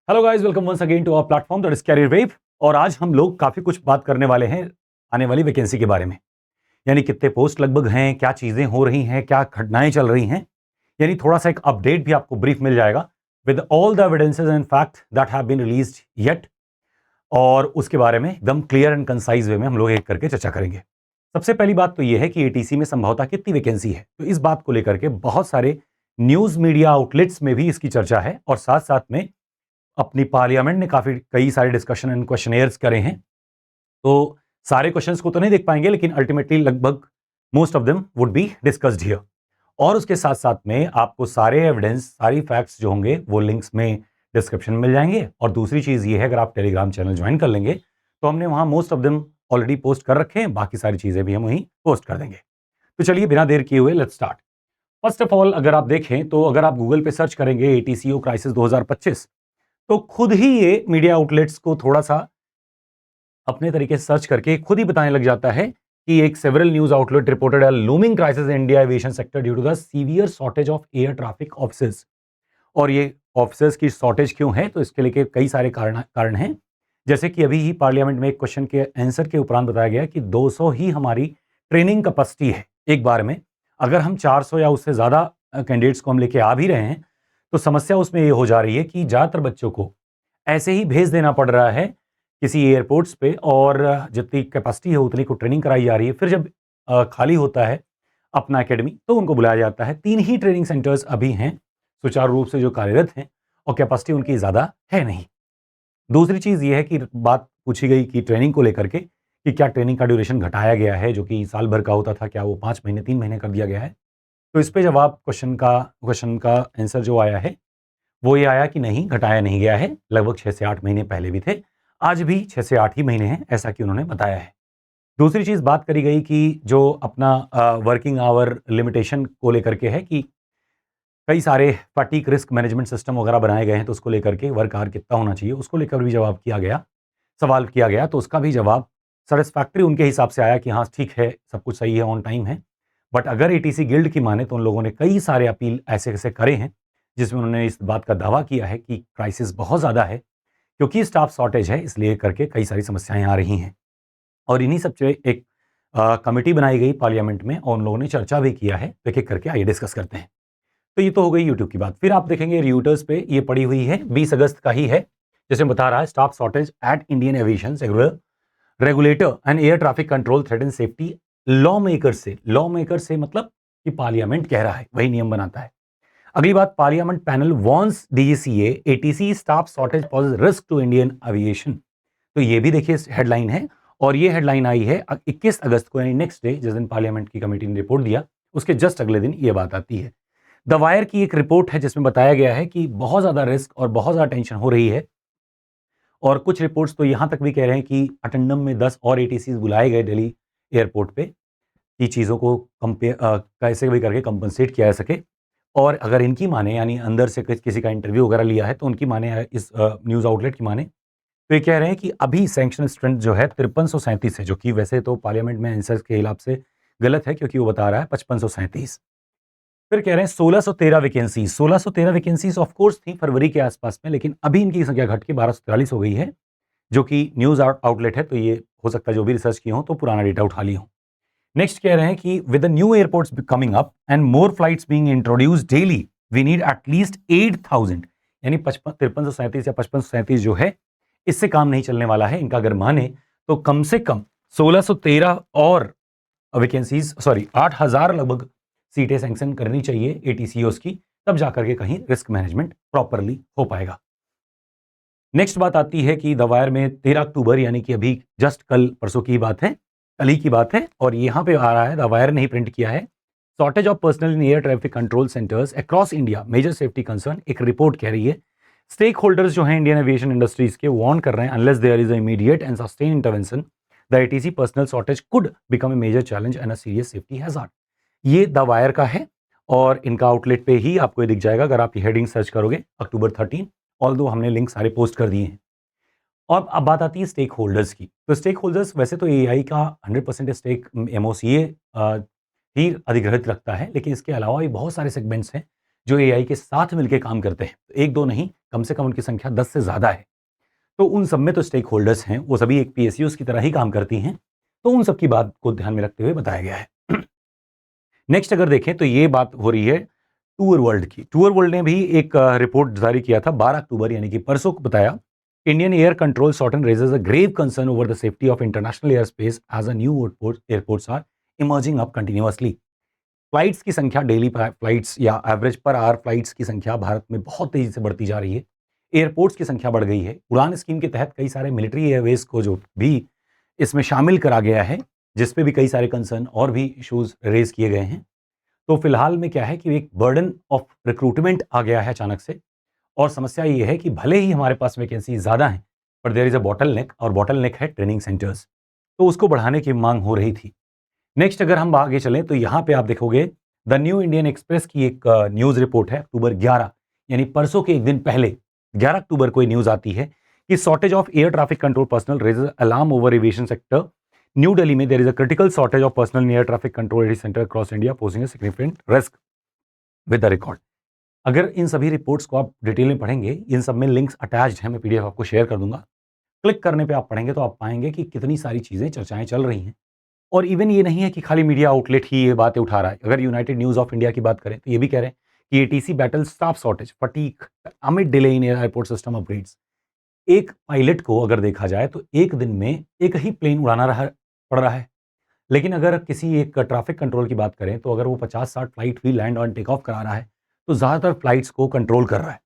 Hello guys, welcome once again to our platform that is career wave. और आज हम लोग काफी कुछ बात करने वाले हैं आने वाली वैकेंसी के बारे में। यानी कितने पोस्ट लगभग हैं, क्या चीजें हो रही हैं, क्या घटनाएं चल रही हैं। यानी थोड़ा सा एक अपडेट भी आपको ब्रीफ मिल जाएगा with all the evidences and fact that have been released yet. और उसके बारे में एकदम क्लियर एंड कंसाइज वे में हम लोग एक करके चर्चा करेंगे। सबसे पहली बात तो यह है कि एटीसी में संभवतः कितनी वैकेंसी है, तो इस बात को लेकर के बहुत सारे न्यूज मीडिया आउटलेट्स में भी इसकी चर्चा है। और साथ साथ में अपनी पार्लियामेंट ने कई सारे डिस्कशन एंड क्वेश्चनेयर्स करे हैं। तो सारे क्वेश्चंस को तो नहीं देख पाएंगे, लेकिन अल्टीमेटली लगभग most of them would be discussed here. और उसके साथ साथ में आपको सारे एविडेंस, सारी फैक्ट्स जो होंगे वो लिंक्स में डिस्क्रिप्शन में मिल जाएंगे। और दूसरी चीज ये है, अगर आप टेलीग्राम चैनल ज्वाइन कर लेंगे तो हमने वहां most of them already post कर रखे हैं, बाकी सारी चीजें भी हम वहीं पोस्ट कर देंगे। तो चलिए बिना देर किए हुए let's start. First of all, अगर आप देखें तो अगर आप गूगल पे सर्च करेंगे एटीसीओ क्राइसिस 2025, तो खुद ही ये मीडिया आउटलेट्स को थोड़ा सा अपने तरीके से सर्च करके खुद ही बताने लग जाता है कि एक several news outlet reported a looming crisis in India aviation sector due to the severe shortage of air traffic officers. और ये ऑफिसर्स की शॉर्टेज क्यों है, तो इसके लिए कई सारे कारण हैं। जैसे कि अभी ही पार्लियामेंट में एक क्वेश्चन के आंसर के उपरांत बताया गया कि 200 ही हमारी ट्रेनिंग कैपेसिटी है एक बार में। अगर हम 400 या उससे ज्यादा कैंडिडेट्स को हम लेके आ भी रहे हैं, तो समस्या उसमें ये हो जा रही है कि ज्यादातर बच्चों को ऐसे ही भेज देना पड़ रहा है किसी एयरपोर्ट्स पे, और जितनी कैपेसिटी है उतनी को ट्रेनिंग कराई जा रही है। फिर जब खाली होता है अपना एकेडमी तो उनको बुलाया जाता है। 3 ही ट्रेनिंग सेंटर्स अभी हैं सुचारू रूप से जो कार्यरत हैं, और कैपेसिटी उनकी ज़्यादा है नहीं। दूसरी चीज़ ये है कि बात पूछी गई कि ट्रेनिंग को लेकर के कि क्या ट्रेनिंग का ड्यूरेशन घटाया गया है, जो कि साल भर का होता था, क्या वो 5 महीने 3 महीने कर दिया गया है। तो इस पे जवाब क्वेश्चन का आंसर जो आया है वो ये आया कि नहीं, घटाया नहीं गया है। लगभग 6 से 8 महीने पहले भी थे, आज भी 6 से 8 ही महीने हैं, ऐसा कि उन्होंने बताया है। दूसरी चीज़ बात करी गई कि जो अपना वर्किंग आवर लिमिटेशन को लेकर के है कि कई सारे फटीग रिस्क मैनेजमेंट सिस्टम वगैरह बनाए गए हैं, तो उसको लेकर के वर्क आवर कितना होना चाहिए उसको लेकर भी जवाब किया गया, सवाल किया गया। तो उसका भी जवाब सेटिस्फैक्ट्री उनके हिसाब से आया कि हाँ ठीक है, सब कुछ सही है, ऑन टाइम है। बट अगर एटीसी गिल्ड की माने तो उन लोगों ने कई सारे अपील ऐसे ऐसे करे हैं जिसमें उन्होंने इस बात का दावा किया है कि क्राइसिस बहुत ज़्यादा है, क्योंकि स्टाफ शॉर्टेज है, इसलिए करके कई सारी समस्याएं आ रही हैं। और इन्हीं सब से एक कमेटी बनाई गई पार्लियामेंट में, और उन लोगों ने चर्चा भी किया है। तो एक एक करके आइए डिस्कस करते हैं। तो ये तो हो गई यूट्यूब की बात। फिर आप देखेंगे रियूटर्स पे ये पड़ी हुई है, 20 अगस्त का ही है, जैसे बता रहा है staff shortage at Indian aviation regulator and air traffic control threaten safety law maker से मतलब कि पार्लियामेंट कह रहा है, वही नियम बनाता है। अगली बात, parliament panel warns DGCA ATC staff shortage poses risk to Indian aviation. तो ये भी देखिए हेडलाइन है, और ये हेडलाइन आई है 21 अगस्त को, यानी नेक्स्ट डे, जिस दिन पार्लियामेंट की कमेटी ने रिपोर्ट दिया उसके जस्ट अगले दिन ये बात आती है। द वायर की एक रिपोर्ट है जिसमें बताया गया है कि बहुत ज्यादा रिस्क और बहुत ज्यादा टेंशन हो रही है। और कुछ रिपोर्ट्स तो यहां तक भी कह रहे हैं कि अटेंडम में 10 और एटीसी बुलाए गए दिल्ली एयरपोर्ट पे, कि चीज़ों को कैसे भी करके कंपनसेट किया जा सके। और अगर इनकी माने, यानी अंदर से किसी का इंटरव्यू वगैरह लिया है तो उनकी माने, इस न्यूज़ आउटलेट की माने, तो ये कह रहे हैं कि अभी सैंक्शन स्ट्रेंथ जो है 5337 है, जो कि वैसे तो पार्लियामेंट में आंसर के हिसाब से गलत है, क्योंकि वो बता रहा है 5537। फिर कह रहे हैं 1613 वैकेंसीज ऑफ कोर्स थी फरवरी के आसपास में, लेकिन अभी इनकी संख्या घट के 1243 हो गई है, जो कि न्यूज़ आउटलेट है। तो ये हो सकता है जो भी रिसर्च की हो तो पुराना डेटा उठा ली हो। नेक्स्ट कह रहे हैं कि with the new airports coming up and more flights being introduced daily, we need at least 8000, यानी 5337 या 5537 जो है, इससे काम नहीं चलने वाला है इनका। अगर माने तो कम से कम 1613 और वैकेंसीज, 8000 लगभग सीटें सैंक्शन करनी चाहिए एटीसीओस की, तब जाकर के कहीं रिस्क मैनेजमेंट प्रॉपरली हो पाएगा। नेक्स्ट बात आती है कि द वायर में 13 अक्टूबर, यानी कि अभी जस्ट कल परसों की बात है, कल ही की बात है, और यहां पे आ रहा है, द वायर ने ही प्रिंट किया है, shortage of personnel in air traffic control centers across India major safety concern. एक रिपोर्ट कह रही है स्टेक होल्डर्स जो हैं इंडियन एविएशन इंडस्ट्रीज के, वार्न कर रहे हैं, unless there is immediate and sustain intervention the ATC personnel shortage could become a major challenge and a serious safety hazard. ये द वायर का है, और इनका आउटलेट पे ही आपको ये दिख जाएगा अगर आप ये हेडिंग सर्च करोगे, अक्टूबर 13। ऑल्दो हमने लिंक सारे पोस्ट कर दिए हैं। और अब बात आती है स्टेक होल्डर्स की। तो स्टेक होल्डर्स वैसे तो एआई का 100% स्टेक एमओसीए ही अधिग्रहित रखता है, लेकिन इसके अलावा भी बहुत सारे सेगमेंट्स हैं जो एआई के साथ मिलकर काम करते हैं। तो एक दो नहीं, कम से कम उनकी संख्या 10 से ज़्यादा है। तो उन सब में तो स्टेक होल्डर्स हैं, वो सभी एक पीएसयूज़ की तरह ही काम करती हैं। तो उन सब की बात को ध्यान में रखते हुए बताया गया है। नेक्स्ट अगर देखें तो ये बात हो रही है टूर वर्ल्ड की। टूर वर्ल्ड ने भी एक रिपोर्ट जारी किया था 12 अक्टूबर यानी कि परसों को बताया, Indian air control shortage raises a grave concern over the safety of international air space as a new airports are emerging up continuously. Flights की संख्या, डेली फ्लाइट्स या एवरेज पर आवर फ्लाइट्स की संख्या भारत में बहुत तेजी से बढ़ती जा रही है। एयरपोर्ट्स की संख्या बढ़ गई है। उड़ान स्कीम के तहत कई सारे मिलिट्री एयरवेज को जो भी इसमें शामिल करा गया है, जिस पे भी कई सारे कंसर्न और भी इश्यूज रेज किए गए हैं। तो फिलहाल में क्या है कि एक बर्डन ऑफ रिक्रूटमेंट आ गया है अचानक से, और समस्या ये है कि भले ही हमारे पास वैकेंसी ज़्यादा हैं, पर there is a bottleneck, और बॉटल नेक है ट्रेनिंग सेंटर्स। तो उसको बढ़ाने की मांग हो रही थी। नेक्स्ट अगर हम आगे चलें तो यहाँ पे आप देखोगे द न्यू इंडियन एक्सप्रेस की एक न्यूज़ रिपोर्ट है अक्टूबर 11 यानी परसों के एक दिन पहले 11 अक्टूबर को न्यूज़ आती है कि shortage of air traffic control personnel raises alarm over aviation sector. New Delhi में there is a critical shortage of personnel in air traffic control centre across India posing a significant risk with the record. अगर इन सभी reports को आप detail में पढ़ेंगे, इन सब में लिंक्स अटैच्ड हैं, मैं पीडीएफ आपको शेयर कर दूंगा। क्लिक करने पे आप पढ़ेंगे तो आप पाएंगे कि कितनी सारी चीज़ें चर्चाएं चल रही हैं। और इवन ये नहीं है कि खाली मीडिया आउटलेट ही ये बातें उठा रहा है। अगर यूनाइटेड न्यूज़ ऑफ इंडिया की बात करें तो ये भी कह रहे हैं कि ATC battle staff shortage fatigue amid delay in airport system upgrades. एक पायलट को अगर देखा जाए तो एक दिन में एक ही प्लेन उड़ाना पड़ रहा है। लेकिन अगर किसी एक ट्रैफिक कंट्रोल की बात करें तो अगर वो 50-60 फ्लाइट भी लैंड ऑन टेक ऑफ करा रहा है तो ज़्यादातर फ्लाइट्स को कंट्रोल कर रहा है।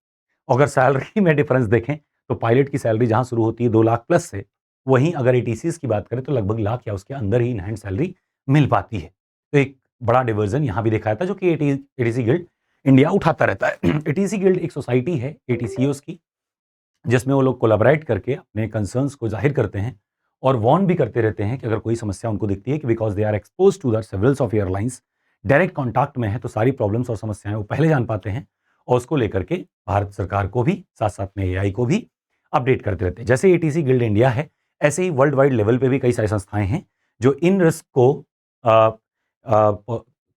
अगर सैलरी में डिफरेंस देखें तो पायलट की सैलरी जहां शुरू होती है 2 लाख प्लस से, वहीं अगर एटीसीज की बात करें तो लगभग लाख या उसके अंदर ही इन हैंड सैलरी मिल पाती है। तो एक बड़ा डिवर्जन यहाँ भी दिखाया था जो कि एटीसी गिल्ड इंडिया उठाता रहता है। एटीसी गिल्ड एक सोसाइटी है एटीसीओस की, जिसमें वो लोग कोलैबोरेट करके अपने कंसर्न्स को जाहिर करते हैं और वार्न भी करते रहते हैं कि अगर कोई समस्या उनको दिखती है कि because they are expose to the severals of airlines, direct contact में है, तो सारी प्रॉब्लम्स और समस्याएं वो पहले जान पाते हैं और उसको लेकर के भारत सरकार को भी साथ साथ में एआई को भी अपडेट करते रहते हैं। जैसे एटीसी गिल्ड इंडिया है, ऐसे ही वर्ल्ड वाइड लेवल पे भी कई सारी संस्थाएं हैं जो इन रिस्क को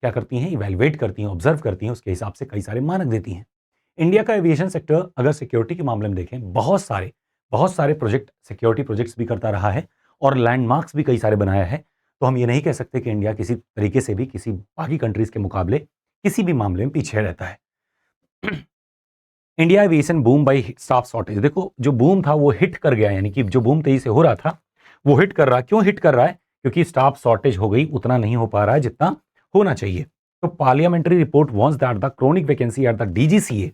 क्या करती हैं, इवेलुएट करती हैं, ऑब्जर्व करती हैं, उसके हिसाब से कई सारे मानक देती हैं। इंडिया का एविएशन सेक्टर अगर सिक्योरिटी के मामले में देखें, बहुत सारे प्रोजेक्ट, सिक्योरिटी प्रोजेक्ट्स भी करता रहा है और लैंडमार्क्स भी कई सारे बनाया है। तो हम ये नहीं कह सकते कि इंडिया किसी तरीके से भी किसी बाकी कंट्रीज के मुकाबले किसी भी मामले में पीछे रहता है। India aviation boom by staff shortage. देखो जो बूम था वो हिट कर गया, यानी कि जो बूम तेजी से हो रहा था वो हिट कर रहा। क्यों हिट कर रहा है? क्योंकि स्टाफ शॉर्टेज हो गई, उतना नहीं हो पा रहा है जितना होना चाहिए। तो parliamentary report warns that the chronic vacancy at the DGCA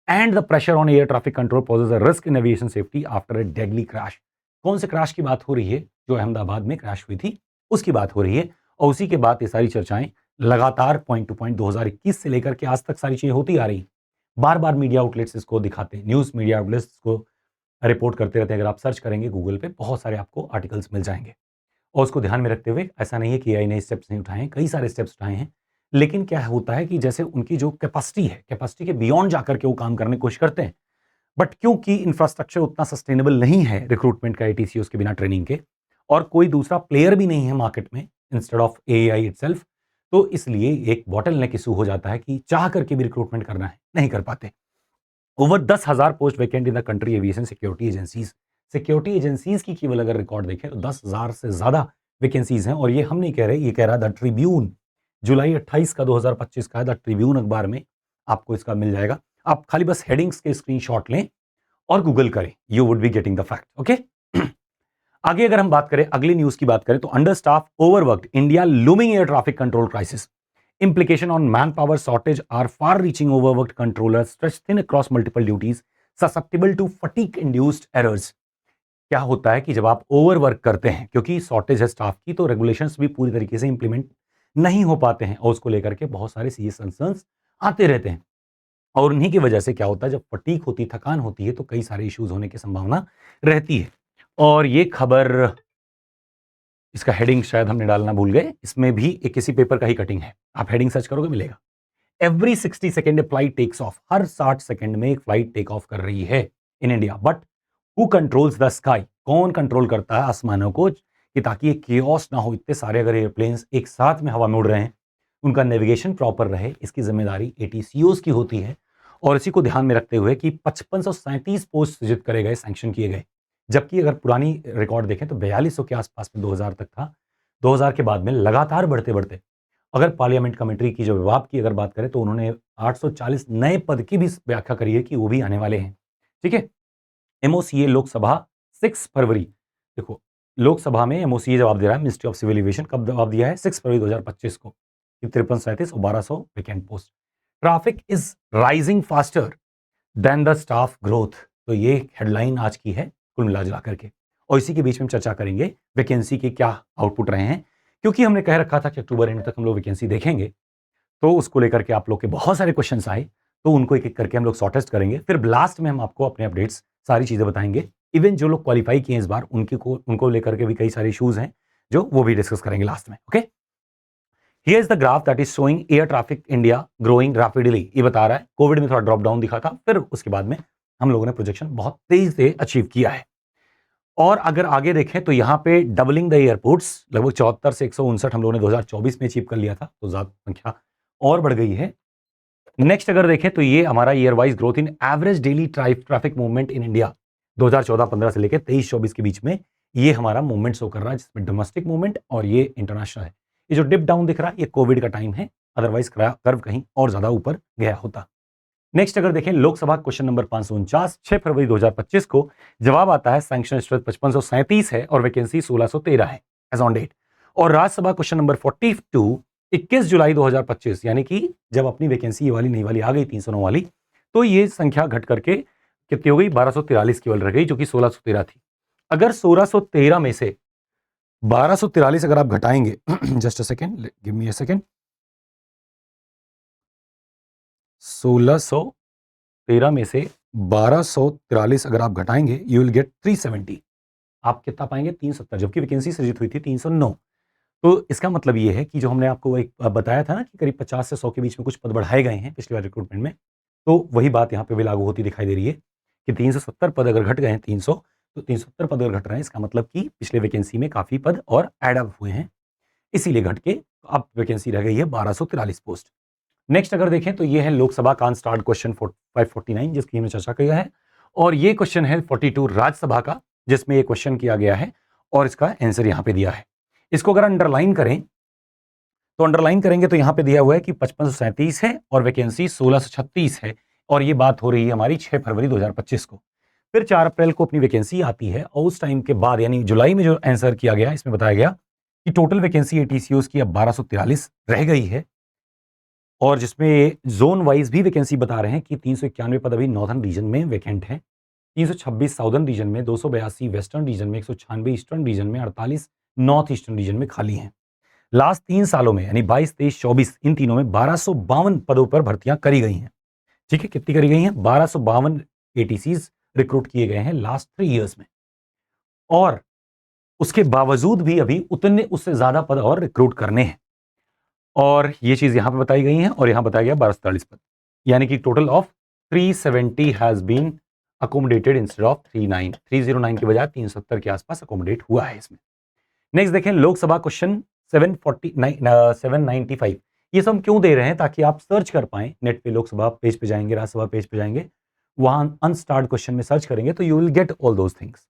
and the pressure on air traffic control poses a risk in aviation safety after a deadly crash. कौन से क्रैश की बात हो रही है? जो अहमदाबाद में क्रैश हुई थी उसकी बात हो रही है। और उसी के बाद ये सारी चर्चाएं लगातार पॉइंट टू पॉइंट 2021 से लेकर के आज तक सारी चीजें होती आ रही। बार बार मीडिया आउटलेट्स इसको दिखाते हैं, न्यूज़ मीडिया आउटलेट्स को रिपोर्ट करते रहते हैं। अगर आप सर्च करेंगे गूगल पे बहुत सारे आपको आर्टिकल्स मिल जाएंगे। और उसको ध्यान में रखते हुए ऐसा नहीं है कि एआई ने स्टेप्स नहीं उठाए हैं, कई सारे स्टेप्स उठाए हैं। लेकिन क्या होता है कि जैसे उनकी जो कैपेसिटी है, कैपेसिटी के बियॉन्ड जाकर के वो काम करने की कोशिश करते हैं, बट क्योंकि इंफ्रास्ट्रक्चर उतना सस्टेनेबल नहीं है रिक्रूटमेंट का एटीसीओस के बिना ट्रेनिंग के, और कोई दूसरा प्लेयर भी नहीं है मार्केट में इंस्टेड ऑफ एआई इटसेल्फ, तो इसलिए एक बॉटलनेक इशू हो जाता है कि चाह करके भी रिक्रूटमेंट करना है, नहीं कर पाते। Over 10,000 post vacant in the country aviation security agencies की केवल अगर रिकॉर्ड देखें तो 10,000 से ज्यादा वैकेंसीज हैं। और ये हम नहीं कह रहे, ये कह रहा द ट्रिब्यून, जुलाई 28 का 2025 का है, द ट्रिब्यून अखबार में आपको इसका मिल जाएगा। आप खाली बस हेडिंग्स के स्क्रीनशॉट लें और गूगल करें, you would be getting the fact. Okay, आगे अगर हम बात करें, अगली न्यूज की बात करें तो under staff overworked India looming air traffic control crisis, implication on manpower shortage are far-reaching overworked controllers stretched thin across multiple duties susceptible to fatigue-induced errors। क्या होता है कि जब आप ओवरवर्क करते हैं, क्योंकि शॉर्टेज है स्टाफ की, तो रेगुलेशंस भी पूरी तरीके से इंप्लीमेंट नहीं हो पाते हैं और उसको लेकर के बहुत सारे सीरियस कंसर्न्स आते रहते हैं। और उन्हीं की वजह से क्या होता है, जब फटीग होती, थकान होती है, तो कई सारे इश्यूज होने की संभावना रहती है। और ये खबर, इसका हेडिंग शायद हमने डालना भूल गए, इसमें भी एक किसी पेपर का ही कटिंग है, आप हेडिंग सर्च करोगे मिलेगा। Every 60 second flight takes off, हर 60 सेकेंड में एक फ्लाइट टेक ऑफ कर रही है in India, but who controls the sky, कौन कंट्रोल करता है आसमानों को कि ताकि ये केओस ना हो। इतने सारे अगर एयरप्लेन्स एक साथ में हवा में उड़ रहे हैं, उनका नेविगेशन प्रॉपर रहे, इसकी जिम्मेदारी एटीसीओज की होती है। और इसी को ध्यान में रखते हुए कि 5537 पोस्ट सृजित करे गए, सैंक्शन किए गए, जबकि अगर पुरानी रिकॉर्ड देखें तो 4200 के आसपास में 2000 तक था। 2000 के बाद में लगातार बढ़ते बढ़ते, अगर पार्लियामेंट कमेंट्री की जो विभाग की अगर बात करें तो उन्होंने 840 नए पद की भी व्याख्या करी है कि वो भी आने वाले हैं। ठीक है, एमओसीए लोकसभा 6 फरवरी, देखो लोकसभा में एमओसीए जवाब दे रहा है, मिनिस्ट्री ऑफ सिविल एविएशन कब जवाब दिया है? 6 फरवरी 2025 को, 5337 और 1200 vacant post. Traffic is rising faster than the staff growth, तो ये हेडलाइन आज की है कुल मिला जुला करके। और इसी के बीच में हम चर्चा करेंगे वैकेंसी के क्या आउटपुट रहे हैं, क्योंकि हमने कह रखा था कि अक्टूबर एंड तक हम लोग वैकेंसी देखेंगे, तो उसको लेकर के आप लोग के बहुत सारे क्वेश्चंस आए, तो उनको एक एक करके हम लोग शॉर्टेस्ट करेंगे। फिर लास्ट में हम आपको अपने अपडेट्स सारी चीजें बताएंगे। इवन जो लोग क्वालिफाई किए इस बार उनको लेकर के भी कई सारे इश्यूज हैं जो वो भी डिस्कस करेंगे लास्ट में। Okay, here is the graph that is showing air traffic India growing rapidly. ये बता रहा है कोविड में थोड़ा ड्रॉप डाउन दिखा था, फिर उसके बाद में हम लोगों ने प्रोजेक्शन बहुत तेजी से अचीव किया है। और अगर आगे देखें तो यहाँ पे डबलिंग द एयरपोर्ट्स, लगभग 74 से 159 हम लोगों ने 2024 में अचीव कर लिया था, तो ज्यादा संख्या और बढ़ गई है। नेक्स्ट अगर देखें तो ये हमारा year wise growth in average daily traffic movement in India 2014-15 से लेकर 23-24 के बीच में ये हमारा मूवमेंट शो कर रहा है, जिसमें डोमेस्टिक मूवमेंट और ये इंटरनेशनल है। ये जो डिप डाउन दिख रहा है ये कोविड का टाइम है, अदरवाइज कर्व कहीं और ज्यादा ऊपर गया होता। नेक्स्ट अगर देखें लोकसभा क्वेश्चन नंबर 549, 6 फरवरी 2025 को जवाब आता है सैंक्शन स्ट्रेंथ 5537 है और वैकेंसी 1613 है एज ऑन डेट। और राज्यसभा क्वेश्चन नंबर 42, 21 जुलाई 2025, यानी कि जब अपनी वैकेंसी ये वाली नई वाली आ गई 309 वाली, तो ये संख्या घट करके कितनी हो गई? 1243 केवल रह गई, जो कि 1613 थी। अगर 1613 में से 1243 अगर आप घटाएंगे just a second, give me a second, 1613 में से 1243 अगर आप घटाएंगे यू विल गेट 370। आप कितना पाएंगे? 370, जबकि वैकेंसी सृजित हुई थी 309। तो इसका मतलब ये है कि जो हमने आपको एक बताया था ना कि करीब 50 से 100 के बीच में कुछ पद बढ़ाए गए हैं पिछली बार रिक्रूटमेंट में, तो वही बात यहाँ पे भी लागू होती दिखाई दे रही है कि 370 पद अगर घट गए हैं 300, तो 370 पद अगर घट रहे हैं इसका मतलब कि पिछले वैकेंसी में काफी पद और एड अप हुए हैं, इसीलिए घट के अब वैकेंसी रह गई है 1243 पोस्ट। नेक्स्ट अगर देखें तो ये है लोकसभा कान स्टार्ट क्वेश्चन 549, जिसकी हमने चर्चा किया है, और ये क्वेश्चन है 42 राज्यसभा का, जिसमें ये क्वेश्चन किया गया है और इसका आंसर यहाँ पे दिया है। इसको अगर अंडरलाइन करें तो अंडरलाइन करेंगे तो यहाँ पे दिया हुआ है कि 5537 है और वैकेंसी 1636 है, और ये बात हो रही है हमारी 6 फरवरी 2025 को। फिर 4 अप्रैल को अपनी वैकेंसी आती है, और उस टाइम के बाद यानी जुलाई में जो आंसर किया गया इसमें बताया गया कि टोटल वैकेंसी एटीसीओज की अब 1243 रह गई है, और जिसमें जोन वाइज भी वैकेंसी बता रहे हैं कि 391 पद अभी नॉर्दर्न रीजन में वैकेंट है, 326 साउदर्न रीजन में, 282 वेस्टर्न रीजन में, 196 ईस्टर्न रीजन में, 48 नॉर्थ ईस्टर्न रीजन में खाली हैं। लास्ट 3 सालों में यानी 22, 23, 24 इन तीनों में 1252 पदों पर भर्तियां करी गई हैं। ठीक है, कितनी करी गई हैं? 1252 एटीसीज रिक्रूट किए गए हैं लास्ट 3 इयर्स में, और उसके बावजूद भी अभी उतने उससे ज्यादा पद और रिक्रूट करने हैं, और ये चीज यहां पे बताई गई है, और यहां बताया गया 1243 पद, यानी कि total of 370 has been accommodated instead of 309 की बजाय 370 के आसपास अकोमोडेट हुआ है इसमें। नेक्स्ट देखें लोकसभा क्वेश्चन 795, ये सब हम क्यों दे रहे हैं? ताकि आप सर्च कर पाएं नेट पे, लोकसभा पेज पे जाएंगे, राज्यसभा पेज पे जाएंगे, वहां अनस्टार्ट क्वेश्चन में सर्च करेंगे तो you will get all those things.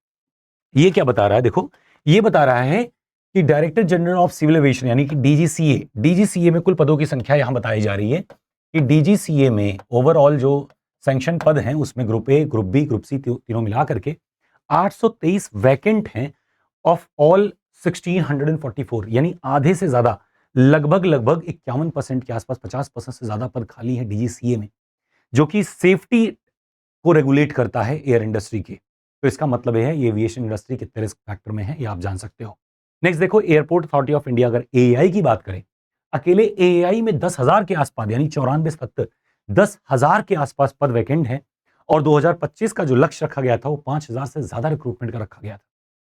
ये क्या बता रहा है? देखो, ये बता रहा है कि director general of civil aviation यानी कि डीजीसीए में कुल पदों की संख्या यहां बताई जा रही है कि डीजीसीए में ओवरऑल जो सैंक्शन पद हैं उसमें group A, group B, group C तीनों मिला करके 823 वैकेंट हैं ऑफ ऑल 1644, यानी आधे से ज्यादा, लगभग 51% के आसपास, 50% से ज्यादा पद खाली है डीजीसीए में, जो कि सेफ्टी को रेगुलेट करता है एयर इंडस्ट्री के। तो इसका मतलब है ये एविएशन इंडस्ट्री कितने रिस्क फैक्टर में है ये आप जान सकते हो। नेक्स्ट देखो, एयरपोर्ट अथॉरिटी ऑफ इंडिया, अगर एएआई की बात करें, अकेले एएआई में 10,000 के आसपास यानी 94 10,000 के आसपास पद वैकेंट है, और 2025 का जो लक्ष्य रखा गया था वो 5,000 से ज्यादा रिक्रूटमेंट का रखा गया था।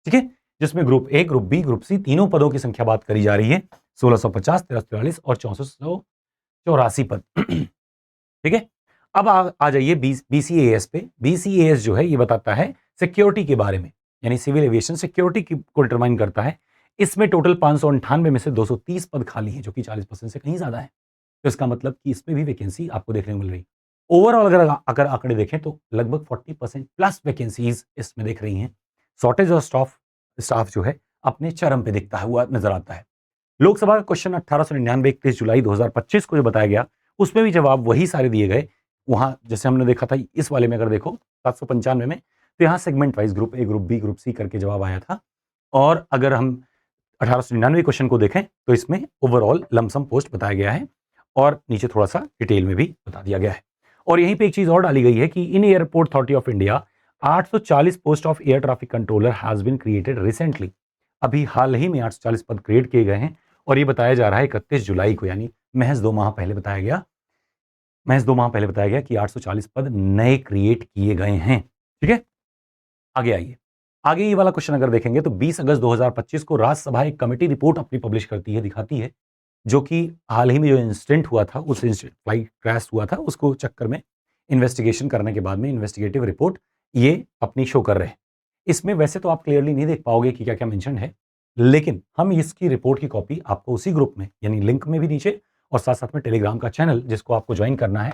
ठीक है, जिसमें group A, group B, group C तीनों पदों की संख्या बात करी जा रही है, 1650, 1343 और 6484 पद। ठीक है, अब आ जाइए बीसीएएस पे। बीसीएएस जो है ये बताता है सिक्योरिटी के बारे में, यानी सिविल एविएशन सिक्योरिटी को डिटरमाइन करता है। इसमें टोटल 598 में से 230 पद खाली हैं, जो कि 40% से कहीं ज्यादा है। तो इसका मतलब कि इसमें भी वैकेंसी आपको देखने को मिल रही है। ओवरऑल अगर आंकड़े देखें तो लगभग 40% प्लस वैकेंसीज इसमें दिख रही हैं। शॉर्टेज ऑफ स्टाफ जो है अपने चरम पे दिखता हुआ नजर आता है। लोकसभा का क्वेश्चन 1899 31 जुलाई 2025 को जो बताया गया, उसमें भी जवाब वही सारे दिए गए। वहां जैसे हमने देखा था, इस वाले में अगर देखो 795 में, तो यहाँ segment wise group A, group B, group C करके जवाब आया था। और अगर हम 1899 क्वेश्चन को देखें तो इसमें ओवरऑल लमसम पोस्ट बताया गया है और नीचे थोड़ा सा डिटेल में भी बता दिया गया है। और यहीं पे एक चीज और डाली गई है कि in airport authority of India 840 post of air traffic controller has been created recently. अभी हाल ही में 840 पद क्रिएट किए गए हैं और ये बताया जा रहा है 31 जुलाई को, यानी महज 2 माह पहले बताया गया कि 840 पद नए क्रिएट किए गए हैं। ठीक है, आगे आइए। आगे ये वाला क्वेश्चन अगर देखेंगे तो 20 अगस्त 2025 को राज्यसभा एक कमेटी रिपोर्ट अपनी पब्लिश करती है, दिखाती है, जो कि हाल ही में जो इंसिडेंट हुआ था, उस फ्लाइट क्रैश हुआ था, उसको चक्कर में इन्वेस्टिगेशन करने के बाद में इन्वेस्टिगेटिव रिपोर्ट ये अपनी शो कर रहे हैं। इसमें वैसे तो आप क्लियरली नहीं देख पाओगे कि क्या क्या मेंशन है, लेकिन हम इसकी रिपोर्ट की कॉपी आपको उसी ग्रुप में, यानी लिंक में भी नीचे, और साथ साथ में टेलीग्राम का चैनल जिसको आपको ज्वाइन करना है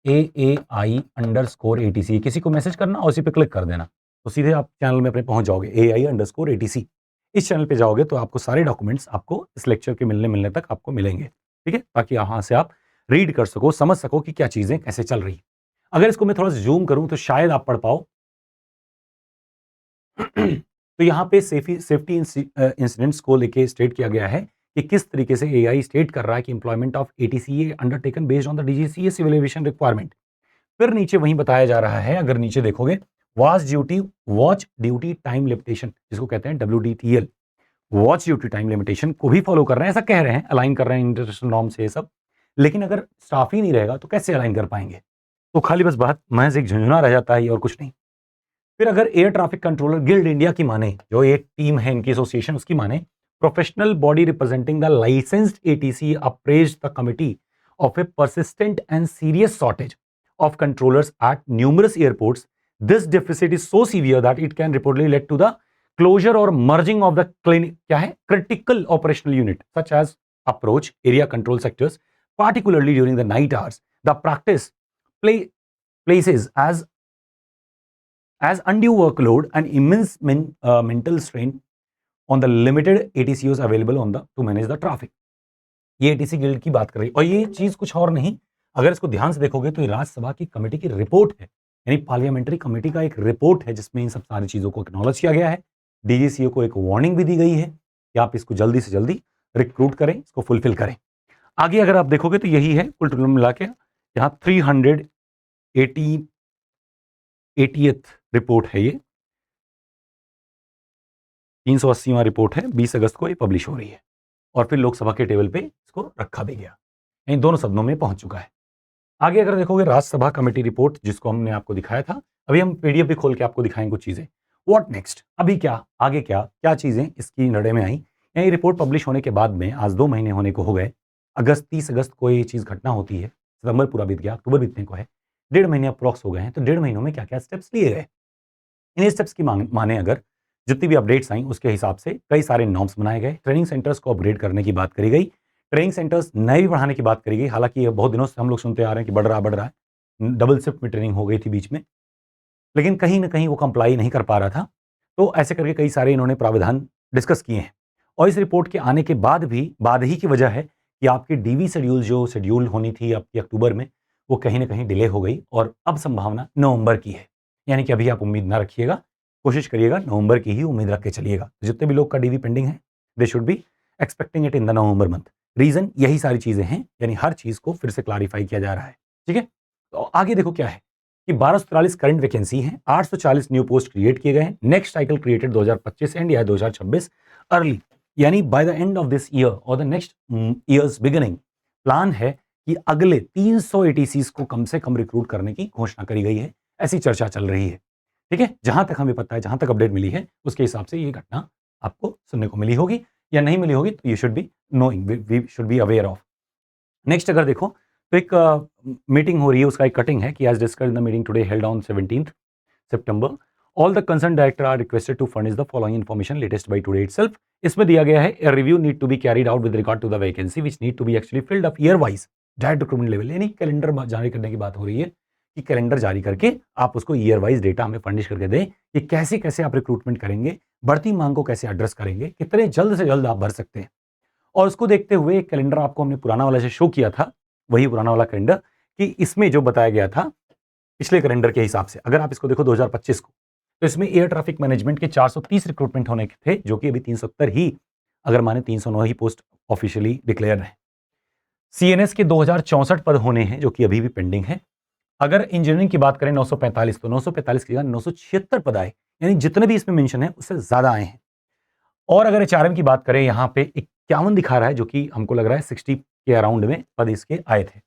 @AAI_ATC, किसी को मैसेज करना और उसी पे क्लिक कर देना, तो सीधे आप चैनल में अपने पहुंच जाओगे। AI_ATC इस चैनल पे जाओगे तो आपको सारे डॉक्यूमेंट्स आपको इस लेक्चर के मिलने तक आपको मिलेंगे। ठीक है, ताकि यहाँ से आप रीड कर सको, समझ सको कि क्या चीजें कैसे चल रही। अगर इसको मैं थोड़ा सा जूम करूं तो शायद आप पढ़ पाओ। तो यहाँ पे सेफ्टी इंसिडेंट्स को लेके स्टेट किया गया है कि किस तरीके से एआई स्टेट कर रहा है कि employment of ATCA undertaken based on the DGCA civil aviation requirement. फिर नीचे वहीं बताया जा रहा है, अगर नीचे देखोगे, वॉच ड्यूटी टाइम लिमिटेशन, जिसको कहते हैं WDTL, watch duty time limitation को भी फॉलो कर रहे हैं, ऐसा कह रहे हैं, अलाइन कर रहे हैं इंटरनेशनल नॉर्म से ये सब। लेकिन अगर स्टाफ ही नहीं रहेगा तो कैसे अलाइन कर पाएंगे? तो खाली बस बात महज एक झुंझुना रह जाता है और कुछ नहीं। फिर अगर air traffic controller guild India की माने, जो एक टीम है इनकी एसोसिएशन, उसकी माने, professional body representing the licensed ATC apprised the committee of a persistent and serious shortage of controllers at numerous airports. This deficit is so severe that it can reportedly lead to the closure or merging of the critical operational unit such as approach area control sectors, particularly during the night hours. The practice places as undue workload and immense mental strain on the limited ATCOs available to manage the traffic. ये ATC guild की बात कर रही है और ये चीज कुछ और नहीं, अगर इसको ध्यान से देखोगे तो ये राज्यसभा की कमेटी की रिपोर्ट है, यानी पार्लियामेंट्री कमेटी का एक रिपोर्ट है जिसमें इन सब सारी चीजों को एक्नॉलेज किया गया है। डीजीसीए को एक वार्निंग भी दी गई है कि आप इसको जल्दी से जल्दी रिक्रूट करें, इसको फुलफिल करें। आगे अगर आप देखोगे तो यही है कुल टोटल मिला के, यहाँ 380th रिपोर्ट है, ये 380वां रिपोर्ट है, 20 अगस्त को ये पब्लिश हो रही है और फिर लोकसभा के टेबल पे इसको रखा भी गया, इन दोनों सदनों में पहुंच चुका है। आगे अगर देखोगे राज्यसभा कमेटी रिपोर्ट, जिसको हमने आपको दिखाया था, अभी हम पीडीएफ भी खोल के आपको दिखाएंगे कुछ चीजें। व्हाट नेक्स्ट, अभी क्या, आगे क्या चीजें इसकी नड़े में आई। ये रिपोर्ट पब्लिश होने के बाद में आज 2 महीने होने को हो गए। 30 अगस्त को ये चीज घटना होती है, सितंबर पूरा बीत गया, अक्टूबर बीतने को है, 1.5 महीने अप्रॉक्स हो गए हैं। तो 1.5 महीनों में क्या क्या स्टेप्स लिए गए, इन स्टेप्स की माने अगर जितनी भी अपडेट्स आई उसके हिसाब से कई सारे नॉर्म्स बनाए गए, ट्रेनिंग सेंटर्स को अपग्रेड करने की बात करी गई, ट्रेनिंग सेंटर्स नए भी बढ़ाने की बात करी गई। हालांकि ये बहुत दिनों से हम लोग सुनते आ रहे हैं कि बढ़ रहा है, डबल शिफ्ट में ट्रेनिंग हो गई थी बीच में, लेकिन कहीं ना कहीं वो कंप्लाई नहीं कर पा रहा था। तो ऐसे करके कई सारे इन्होंने प्रावधान डिस्कस किए हैं और इस रिपोर्ट के आने के बाद ही की वजह है कि आपकी डीवी शेड्यूल जो शेड्यूल होनी थी आपकी अक्टूबर में, वो कहीं ना कहीं डिले हो गई और अब संभावना नवंबर की है। यानी कि अभी आप उम्मीद ना रखिएगा, कोशिश करिएगा नवंबर की ही उम्मीद रख के चलिएगा। जितने भी लोग का डीवी पेंडिंग है, they should be expecting it in the November month. Reason यही सारी चीजें हैं, यानी हर चीज को फिर से क्लैरिफाई किया जा रहा है। ठीक है, तो आगे देखो क्या है कि 1243 करंट वैकेंसी है, 840 न्यू पोस्ट क्रिएट किए गए हैं। नेक्स्ट साइकिल क्रिएटेड 2025 एंड या 2026 अर्ली, यानी by the end of this year और the next year's beginning. Plan है कि अगले 300 एटीसीज को कम से कम रिक्रूट करने की घोषणा करी गई है, ऐसी चर्चा चल रही है। ठीक है, जहां तक हमें पता है, जहां तक अपडेट मिली है, उसके हिसाब से ये घटना आपको सुनने को मिली होगी या नहीं मिली होगी, तो you should be knowing, we should be aware of. Next अगर देखो तो एक मीटिंग हो रही है, उसका एक कटिंग है कि as discussed in the meeting today held on 17 September, all the concern director are requested to furnish the following information latest by today itself. इसमें दिया गया है a review need to be carried out with regard to the vacancy which need to be actually filled up year wise direct recruitment level, यानी calendar जारी करने की बात हो रही है कि कैलेंडर जारी करके आप उसको ईयर वाइज डेटा हमें फर्निश करके दें कि कैसे कैसे आप रिक्रूटमेंट करेंगे, बढ़ती मांग को कैसे एड्रेस करेंगे, कितने जल्द से जल्द आप भर सकते हैं। और उसको देखते हुए एक कैलेंडर आपको हमने पुराना वाला से शो किया था, वही पुराना वाला कैलेंडर, कि इसमें जो बताया गया था पिछले कैलेंडर के हिसाब से, अगर आप इसको देखो 2025 को, तो इसमें एयर ट्रैफिक मैनेजमेंट के 430 रिक्रूटमेंट होने के थे, जो कि अभी 370 ही, अगर माने 309 ही पोस्ट ऑफिशियली डिक्लेयर है। सीएनएस के 2064 पद होने हैं, जो कि अभी भी पेंडिंग है। अगर इंजीनियरिंग की बात करें 945, तो 945 की जगह 976 पद आए, यानी जितने भी इसमें मेंशन है उससे ज्यादा आए हैं। और अगर एचआरएम की बात करें, यहाँ पे 51 दिखा रहा है, जो कि हमको लग रहा है 60 के अराउंड में पद इसके आए थे।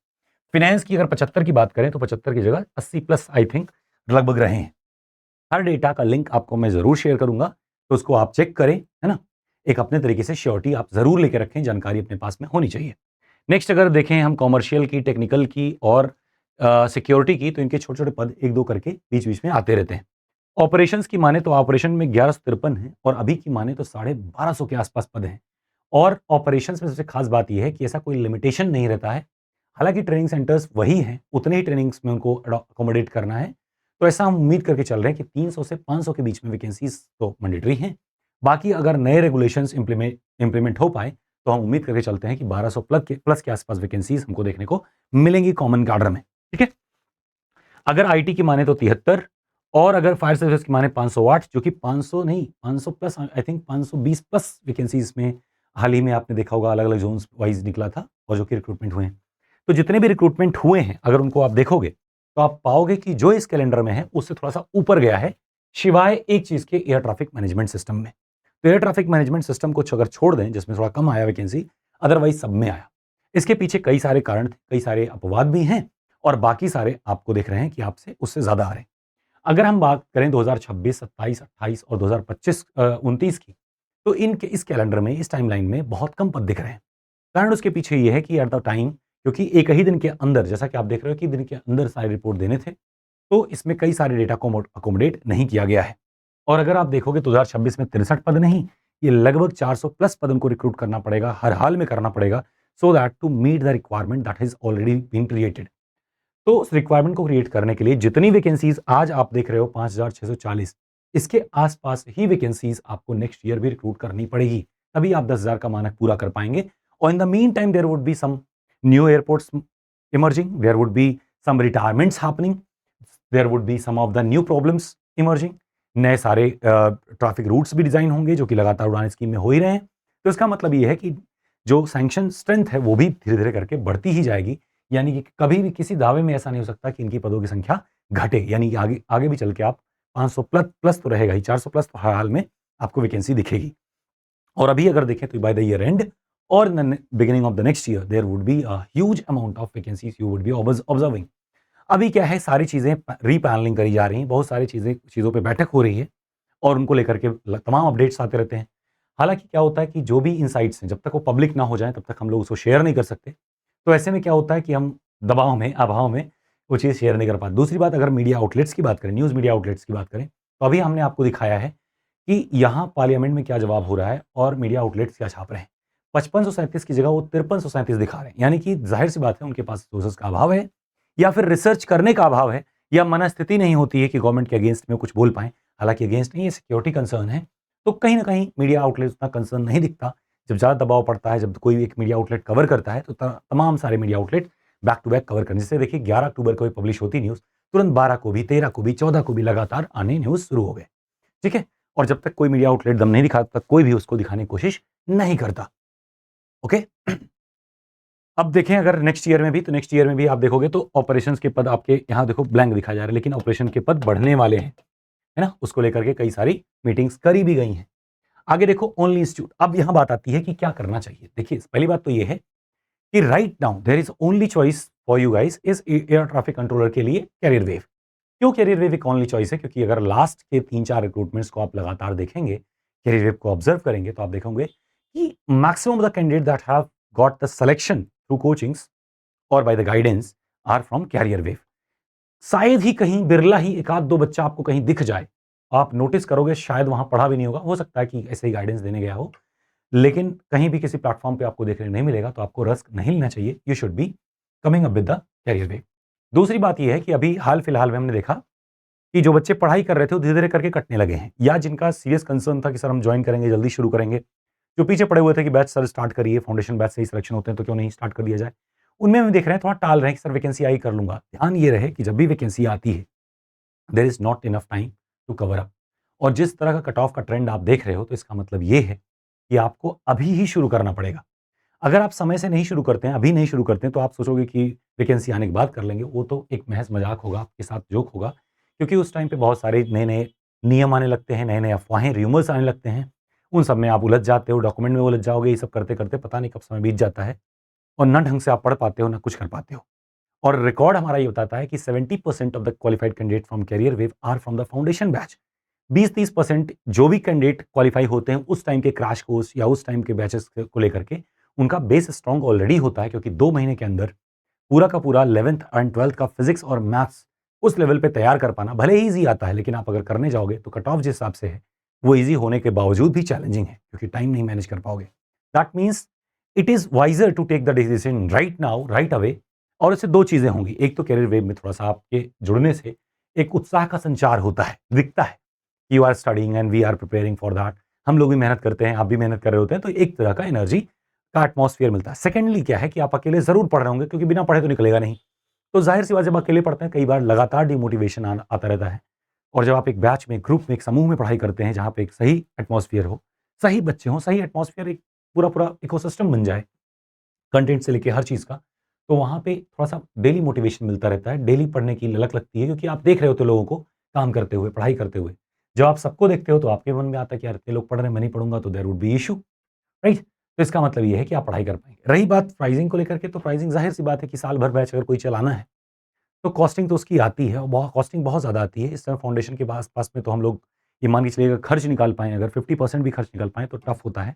फिनेंस की अगर 75 की बात करें, तो 75 की जगह 80 प्लस आई थिंक लगभग रहे हैं। हर डेटा का लिंक आपको मैं जरूर शेयर करूंगा, तो उसको आप चेक करें, है ना। एक अपने तरीके से श्योरिटी आप जरूर लेकर रखें, जानकारी अपने पास में होनी चाहिए। नेक्स्ट अगर देखें हम कॉमर्शियल की, टेक्निकल की और सिक्योरिटी की, तो इनके छोटे छोटे पद एक दो करके बीच बीच में आते रहते हैं। ऑपरेशंस की माने तो ऑपरेशन में 1153 है, और अभी की माने तो 1250 के आसपास पद हैं। और ऑपरेशंस में सबसे खास बात यह है कि ऐसा कोई लिमिटेशन नहीं रहता है। हालांकि ट्रेनिंग सेंटर्स वही हैं, उतने ही ट्रेनिंग्स में उनको अकोमोडेट करना है, तो ऐसा हम उम्मीद करके चल रहे हैं कि 300 से 500 के बीच में वैकेंसीज तो मैंडेटरी हैं। बाकी अगर नए रेगुलेशंस इंप्लीमेंट हो पाए, तो हम उम्मीद करके चलते हैं कि 1200 प्लस के आसपास वैकेंसीज हमको देखने को मिलेंगी कॉमन कार्डर में। ठीक है, अगर आईटी की माने तो 73, और अगर फायर सर्विस की माने 508, जो कि 500 नहीं 500 plus, I think 520 plus vacancies में हाल ही में आपने देखा होगा अलग अलग जोन्स वाइज निकला था, और जो कि रिक्रूटमेंट हुए हैं। तो जितने भी रिक्रूटमेंट हुए हैं, अगर उनको आप देखोगे, तो आप पाओगे कि जो इस कैलेंडर में है उससे थोड़ा सा ऊपर गया है, शिवाय एक चीज के, एयर ट्रैफिक मैनेजमेंट सिस्टम में। तो एयर ट्रैफिक मैनेजमेंट सिस्टम को अगर छोड़ दें, जिसमें थोड़ा कम आया वैकेंसी, अदरवाइज सब में आया। इसके पीछे कई सारे कारण थे, कई सारे अपवाद भी हैं, और बाकी सारे आपको देख रहे हैं कि आपसे उससे ज्यादा आ रहे हैं। अगर हम बात करें 2026, 27, 28 और 2025, 29 की, तो इस कैलेंडर में, इस टाइमलाइन में बहुत कम पद दिख रहे हैं। कारण उसके पीछे ये है कि एट द टाइम, क्योंकि एक ही दिन के अंदर, जैसा कि आप देख रहे हो कि दिन के अंदर सारे रिपोर्ट देने थे, तो इसमें कई सारे डेटा को अकोमोडेट नहीं किया गया है। और अगर आप देखोगे 2026 में 63 पद नहीं, ये लगभग 400 प्लस पद उनको रिक्रूट करना पड़ेगा, हर हाल में करना पड़ेगा, so that to meet the requirement that has already been created. तो उस रिक्वायरमेंट को क्रिएट करने के लिए जितनी वैकेंसीज आज आप देख रहे हो 5640, इसके आसपास ही वैकेंसीज आपको नेक्स्ट ईयर भी रिक्रूट करनी पड़ेगी, तभी आप 10,000 का मानक पूरा कर पाएंगे। और in the meantime there would be some new airports emerging, there would be some retirements happening, there would be some of the new problems emerging, नए सारे ट्रैफिक रूट्स भी डिजाइन होंगे, जो कि लगातार उड़ान स्कीम में हो ही रहे हैं। तो इसका मतलब ये है कि जो सैंक्शन स्ट्रेंथ है वो भी धीरे धीरे करके बढ़ती ही जाएगी, यानी कि कभी भी किसी दावे में ऐसा नहीं हो सकता कि इनकी पदों की संख्या घटे, यानी कि आगे आगे भी चल के आप 500 प्लस तो रहेगा ही, 400 प्लस तो हर हाल में आपको वैकेंसी दिखेगी। और अभी अगर देखें तो बाय द ईयर एंड और beginning of the next year there would be a huge amount of vacancies you would be observing. अभी क्या है, सारी चीजें रीपैनलिंग करी जा रही हैं, बहुत सारी चीजों पे बैठक हो रही है, और उनको लेकर के तमाम अपडेट्स आते रहते हैं। हालांकि क्या होता है कि जो भी इनसाइट्स हैं, जब तक वो पब्लिक ना हो जाए तब तक हम लोग उसको शेयर नहीं कर सकते। तो ऐसे में क्या होता है कि हम दबाव में, अभाव में वो चीज़ शेयर नहीं कर पाते। दूसरी बात, अगर मीडिया आउटलेट्स की बात करें, न्यूज़ मीडिया आउटलेट्स की बात करें, तो अभी हमने आपको दिखाया है कि यहाँ पार्लियामेंट में क्या जवाब हो रहा है और मीडिया आउटलेट्स क्या छाप रहे हैं। 5537 की जगह वो 5337 दिखा रहे हैं, यानी कि जाहिर सी बात है उनके पास रिसोर्सेज का अभाव है, या फिर रिसर्च करने का अभाव है, या मनस्थिति नहीं होती है कि गवर्नमेंट के अगेंस्ट में कुछ बोल पाएं। हालांकि अगेंस्ट नहीं, ये सिक्योरिटी कंसर्न है, तो कहीं ना कहीं मीडिया आउटलेट उतना कंसर्न नहीं दिखता। जब ज़्यादा दबाव पड़ता है, जब कोई एक मीडिया आउटलेट कवर करता है, तो तमाम सारे media outlet back to back cover करने। जैसे देखिए 11 अक्टूबर को पब्लिश होती न्यूज़, तुरंत 12 को भी, 13 को भी, 14 को भी लगातार आने न्यूज़ शुरू हो गए। ठीक है, और जब तक कोई मीडिया आउटलेट दम नहीं दिखाता, तक कोई भी उसको दिखाने की कोशिश नहीं करता। ओके, अब देखें अगर नेक्स्ट ईयर में भी, तो नेक्स्ट ईयर में भी आप देखोगे तो ऑपरेशंस के पद आपके यहाँ देखो ब्लैंक दिखाया जा रहा है, लेकिन ऑपरेशन के पद बढ़ने वाले हैं, है ना। उसको लेकर के कई सारी मीटिंग्स करी भी गई हैं। आगे देखो ओनली इंस्टीट्यूट। अब यहाँ बात आती है कि क्या करना चाहिए। देखिए पहली बात तो ये है कि right now there is only choice for you guys is air traffic controller के लिए कैरियर वेव। क्यों कैरियर वेव एक ओनली चॉइस है? क्योंकि अगर लास्ट के 3-4 रिक्रूटमेंट्स को आप लगातार देखेंगे, कैरियर वेव को ऑब्जर्व करेंगे, तो आप देखेंगे कि maximum of the candidate that have got the selection through coachings और by the guidance or from Career Wave. शायद ही कहीं बिरला ही एक आध दो बच्चा आपको कहीं दिख जाए आप नोटिस करोगे शायद वहाँ पढ़ा भी नहीं होगा, हो सकता है कि ऐसे ही गाइडेंस देने गया हो, लेकिन कहीं भी किसी प्लेटफ़ॉर्म पे आपको देखने नहीं मिलेगा, तो आपको रिस्क नहीं लेना चाहिए। You should be coming up with the career wave. दूसरी बात ये है कि अभी हाल-फिलहाल में हमने देखा कि जो बच्चे पढ़ाई कर रहे थे, वो धीरे-धीरे करके कटने लगे हैं, या जिनका सीरियस कंसर्न था कि सर हम जॉइन करेंगे, जल्दी शुरू करेंगे, जो पीछे पड़े हुए थे कि बैच सर स्टार्ट करिए, फाउंडेशन बैच से ही सिलेक्शन होते हैं, तो क्यों नहीं स्टार्ट कर दिया जाए। उनमें हम देख रहे हैं थोड़ा टाल रहे हैं कि सर वैकेंसी आई कर लूँगा। ध्यान ये रहे कि जब भी वैकेंसी आती है, there is not enough time to cover up. और जिस तरह का कट ऑफ का ट्रेंड आप देख रहे हो, तो इसका मतलब ये है कि आपको अभी ही शुरू करना पड़ेगा। अगर आप समय से नहीं शुरू करते हैं, अभी नहीं शुरू करते हैं, तो आप सोचोगे कि वैकेंसी आने के बाद कर लेंगे, वो तो एक महज़ मज़ाक होगा, आपके साथ जोक होगा। क्योंकि उस टाइम पे बहुत सारे नए-नए नियम आने लगते हैं, नए-नए अफ़वाहें, रूमर्स आने लगते हैं। उन सब में आप उलझ जाते हो, डॉक्यूमेंट में उलझ जाओगे, ये सब करते-करते पता नहीं कब समय बीत जाता है और ना ढंग से आप पढ़ पाते हो, ना कुछ कर पाते हो। और रिकॉर्ड हमारा ये बताता है कि 70% of the qualified candidate from career wave are from the foundation batch. 20-30% जो भी कैंडिडेट क्वालिफाई होते हैं उस टाइम के क्रैश कोर्स या उस टाइम के बैचेस को लेकर के, उनका बेस स्ट्रॉन्ग ऑलरेडी होता है, क्योंकि 2 महीने के अंदर पूरा का पूरा 11th एंड 12th का फिजिक्स और मैथ्स उस लेवल पे तैयार कर पाना भले ही ईज़ी आता है, लेकिन आप अगर करने जाओगे तो कट ऑफ जिस हिसाब से है, वो ईज़ी होने के बावजूद भी चैलेंजिंग है, क्योंकि टाइम नहीं मैनेज कर पाओगे। That means it is wiser to take the decision right now, right away. और इससे 2 चीज़ें होंगी, एक तो करियर वेव में थोड़ा-सा आपके जुड़ने से एक उत्साह का संचार होता है, दिखता है। You are studying and we are preparing for that. हम लोग भी मेहनत करते हैं, आप भी मेहनत कर रहे होते हैं, तो एक तरह का एनर्जी का एटमॉस्फेयर मिलता है। सेकेंडली क्या है कि आप अकेले ज़रूर पढ़ रहे होंगे, क्योंकि बिना पढ़े तो निकलेगा नहीं। तो ज़ाहिर-सी बात, जब अकेले पढ़ते हैं, कई बार लगातार डिमोटिवेशन आता रहता है। और जब आप एक बैच में, ग्रुप में, एक समूह में पढ़ाई करते हैं, जहाँ पे एक सही एटमॉस्फेयर हो, सही बच्चे हों, सही एटमॉस्फेयर, एक पूरा-पूरा इकोसिस्टम बन जाए, कंटेंट से लेके हर चीज़ का, तो वहाँ पे थोड़ा-सा डेली मोटिवेशन मिलता रहता है, डेली पढ़ने की ललक लगती है, क्योंकि आप देख रहे होते हो लोगों को काम करते हुए, पढ़ाई करते हुए। जब आप सबको देखते हो, तो आपके मन में आता है कि यार इतने लोग पढ़ रहे हैं, मैं नहीं पढ़ूँगा तो there would be issue, right? तो इसका मतलब ये है कि आप पढ़ाई कर पाएँगे। रही बात प्राइज़िंग को लेकर के, तो प्राइज़िंग ज़ाहिर-सी बात है कि साल भर बैच अगर कोई चलाना है, तो कॉस्टिंग तो उसकी आती है, और कॉस्टिंग बहुत ज़्यादा आती है। इस समय फाउंडेशन के पास में तो हम लोग ये मान के चलिए, अगर खर्च निकाल पाएँ, अगर 50% भी खर्च निकाल पाएँ, तो टफ़ होता है।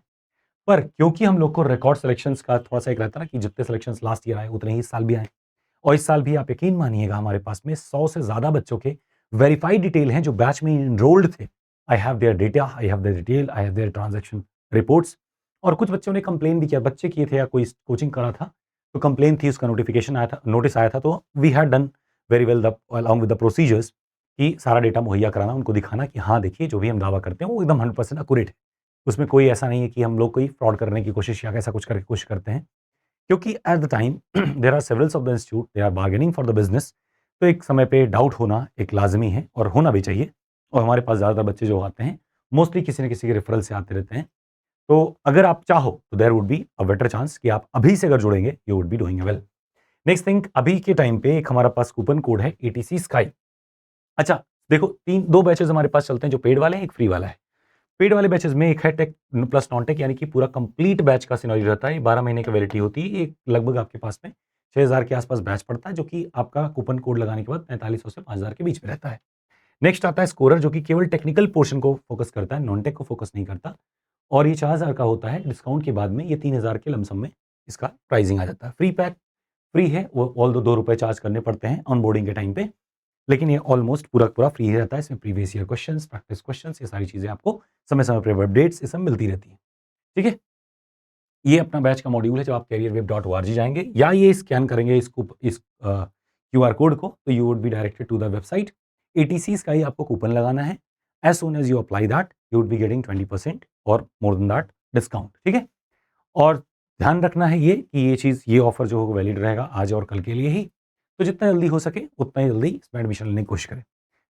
पर क्योंकि हम लोग को रिकॉर्ड सिलेक्शंस का थोड़ा-सा एक रहता है ना, कि जितने सिलेक्शंस लास्ट ईयर आए, उतने ही इस साल भी आए। और इस साल भी आप यकीन मानिएगा, हमारे पास में 100 से ज़्यादा बच्चों के वेरिफाइड डिटेल हैं, जो बैच में एनरोल्ड थे। I have their data, I have their detail, I have their transaction reports. और कुछ बच्चों ने कंप्लेन भी किया, बच्चे किए थे या कोई कोचिंग करा था, तो कंप्लेन थी, उसका नोटिफ़िकेशन आया था, नोटिस आया था, तो we had done very well the along with the procedures, कि सारा डेटा मुहैया कराना, उनको दिखाना कि हाँ, देखिए जो भी हम दावा करते हैं, वो एकदम 100% एक्यूरेट है। उसमें कोई ऐसा नहीं है कि हम लोग कोई फ्रॉड करने की कोशिश या ऐसा कुछ करके कोशिश करते हैं। क्योंकि at the time there are severals of the institute, they are bargaining for the business. तो एक समय पे डाउट होना एक लाज़मी है, और होना भी चाहिए। और हमारे पास ज़्यादातर बच्चे जो आते हैं, मोस्टली किसी न किसी के रेफरल से आते रहते हैं। तो अगर आप चाहो, तो there would be a better chance कि आप अभी से अगर जुड़ेंगे, you would be doing well. Next thing, अभी के टाइम पे एक हमारे पास कूपन कोड है एटीसी स्काई। अच्छा, देखो 2 बैचेज़ हमारे पास चलते हैं, जो पेड वाले हैं, एक फ्री वाला है। पेड वाले बैचेज़ में एक है टेक प्लस नॉन टेक, यानी कि पूरा कंप्लीट बैच का सिनेरियो रहता है। ये 12 महीने की वैलिडिटी होती है। ये लगभग आपके पास में 6000 के आस-पास बैच पड़ता है, जो कि आपका कूपन कोड लगाने के बाद 4500 से 5000 के बीच में रहता है। नेक्स्ट आता है स्कोरर, जो कि केवल टेक्निकल पोर्शन को फ़ोकस करता है, नॉन टेक को फ़ोकस नहीं करता। और ये 4000 का होता है। डिस्काउंट के बाद में ये 3000 के लमसम में इसका प्राइसिंग आ जाता है। फ्री पैक फ्री है, वो ऑल्दो ₹2 चार्ज करने पड़ते हैं ऑनबोर्डिंग के टाइम पे। लेकिन ये ऑलमोस्ट पूरा का पूरा फ्री ही रहता है। इसमें previous year questions, practice questions, ये सारी चीज़ें आपको समय-समय पे अपडेट्स ये सब मिलती रहती हैं। ठीक है? ये अपना बैच का मॉड्यूल है। जब आप careerweb.org जाएँगे या ये स्कैन करेंगे इस क्यूआर कोड को, तो you would be directed to the website. ATCs का ही आपको कूपन लगाना है। As soon as you apply that, you would be getting 20% or more than that discount. ठीक है? और ध्यान रखना है ये कि ये ऑफ़र जो होगा वैलिड रहेगा आज और कल के लिए ही। तो जितना जल्दी हो सके उतना ही जल्दी इसमें एडमिशन लेने की कोशिश करें।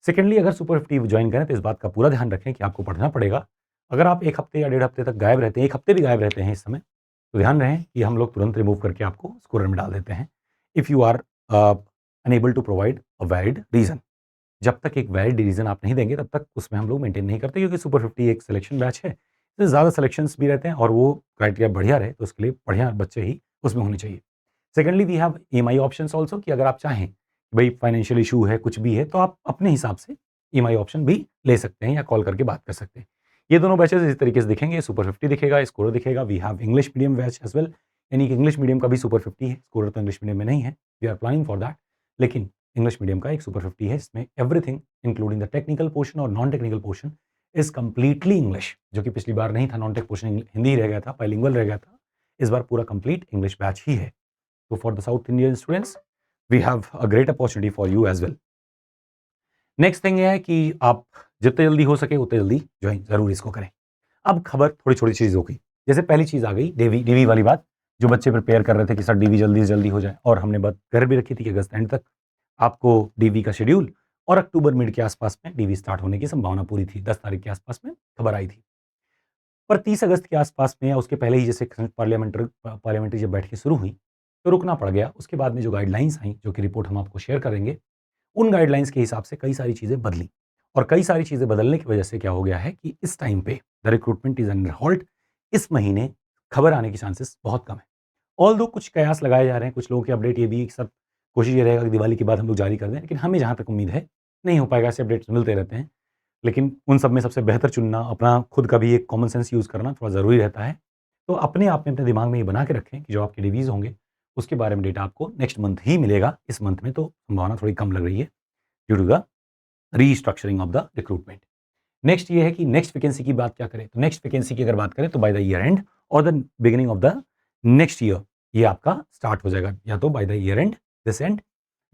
सेकेंडली, अगर सुपर 50 जॉइन करें, तो इस बात का पूरा ध्यान रखें कि आपको पढ़ना पड़ेगा। अगर आप 1 हफ्ते या डेढ़ हफ्ते तक गायब रहते हैं, 1 हफ्ते भी गायब रहते हैं इस समय, तो ध्यान रहे कि हम लोग तुरंत रिमूव करके आपको स्कोरर में डाल देते हैं। If you are unable to provide a valid reason. जब तक एक वैलिड रीज़न आप नहीं देंगे, तब तक उसमें हम लोग मेंटेन नहीं करते, क्योंकि सुपर 50 एक सिलेक्शन बैच है। इससे ज़्यादा सिलेक्शंस भी रहते हैं, और वो क्राइटेरिया बढ़िया रहे, तो उसके लिए बढ़िया बच्चे ही उसमें होने चाहिए। Secondly, we have EMI options also, कि अगर आप चाहें, भई फाइनेंशियल इश्यू है, कुछ भी है, तो आप अपने हिसाब से ईएमआई ऑप्शन भी ले सकते हैं या कॉल करके बात कर सकते हैं। ये दोनों बैचेज़ इस तरीके से दिखेंगे, सुपर 50 दिखेगा, स्कोरर दिखेगा। We have English medium batch as well, यानी कि इंग्लिश मीडियम का भी सुपर 50 है, स्कोरर तो इंग्लिश मीडियम में नहीं है। We are planning for that, लेकिन इंग्लिश मीडियम का एक सुपर 50 है, जिसमें everything including the technical portion और non technical portion, is completely English, जो कि पिछली बार नहीं था। नॉन टेक पोर्शन हिंदी रह गया था, बाइलिंगुअल रह गया था। इस बार पूरा कंप्लीट इंग्लिश बैच ही है। तो for the South Indian students we have a great opportunity for you as well. Next thing ये है कि आप जितने जल्दी हो सके उतने जल्दी ज्वाइन जरूर इसको करें। अब खबर थोड़ी छोटी चीज़ों की, जैसे पहली चीज़ आ गई डीवी वाली बात, जो बच्चे प्रिपेयर कर रहे थे कि सर डीवी जल्दी से जल्दी हो जाए, और हमने बात कर भी रखी थी कि अगस्त एंड तक आपको डीवी का शेड्यूल और अक्टूबर मिड के आसपास में डीवी स्टार्ट होने की संभावना पूरी थी। 10 तारीख के आसपास में खबर आई थी, पर 30 अगस्त के आसपास में या उसके पहले ही जैसे पार्लियामेंट्री जब बैठकें शुरू हुई तो रुकना पड़ गया। उसके बाद में जो गाइडलाइंस आई, जो कि रिपोर्ट हम आपको शेयर करेंगे, उन गाइडलाइंस के हिसाब से कई सारी चीज़ें बदली, और कई सारी चीज़ें बदलने की वजह से क्या हो गया है कि इस टाइम पे the recruitment is under halt. इस महीने खबर आने की चांसेस बहुत कम है। ऑल दो कुछ कयास लगाए जा रहे हैं, कुछ लोगों की अपडेट ये भी एक सब कोशिश ये रहेगा कि दिवाली के बाद हम लोग जारी कर दें, लेकिन हमें जहाँ तक उम्मीद है नहीं हो पाएगा। ऐसे अपडेट्स मिलते रहते हैं, लेकिन उन सब में सबसे बेहतर चुनना, अपना खुद का भी एक कॉमन सेंस यूज़ करना थोड़ा ज़रूरी रहता है। तो अपने आप में अपने दिमाग में ये बना के रखें कि जो आपके डिवीज़ होंगे उसके बारे में डेटा आपको नेक्स्ट मंथ ही मिलेगा। इस मंथ में तो संभावना थोड़ी कम लग रही है due to the restructuring of the recruitment. Next ये है कि नेक्स्ट वैकेंसी की बात क्या करें, तो नेक्स्ट वैकेंसी की अगर बात करें तो बाय द ईयर एंड और the beginning of the next year ये आपका स्टार्ट हो जाएगा, या तो by the year and this and,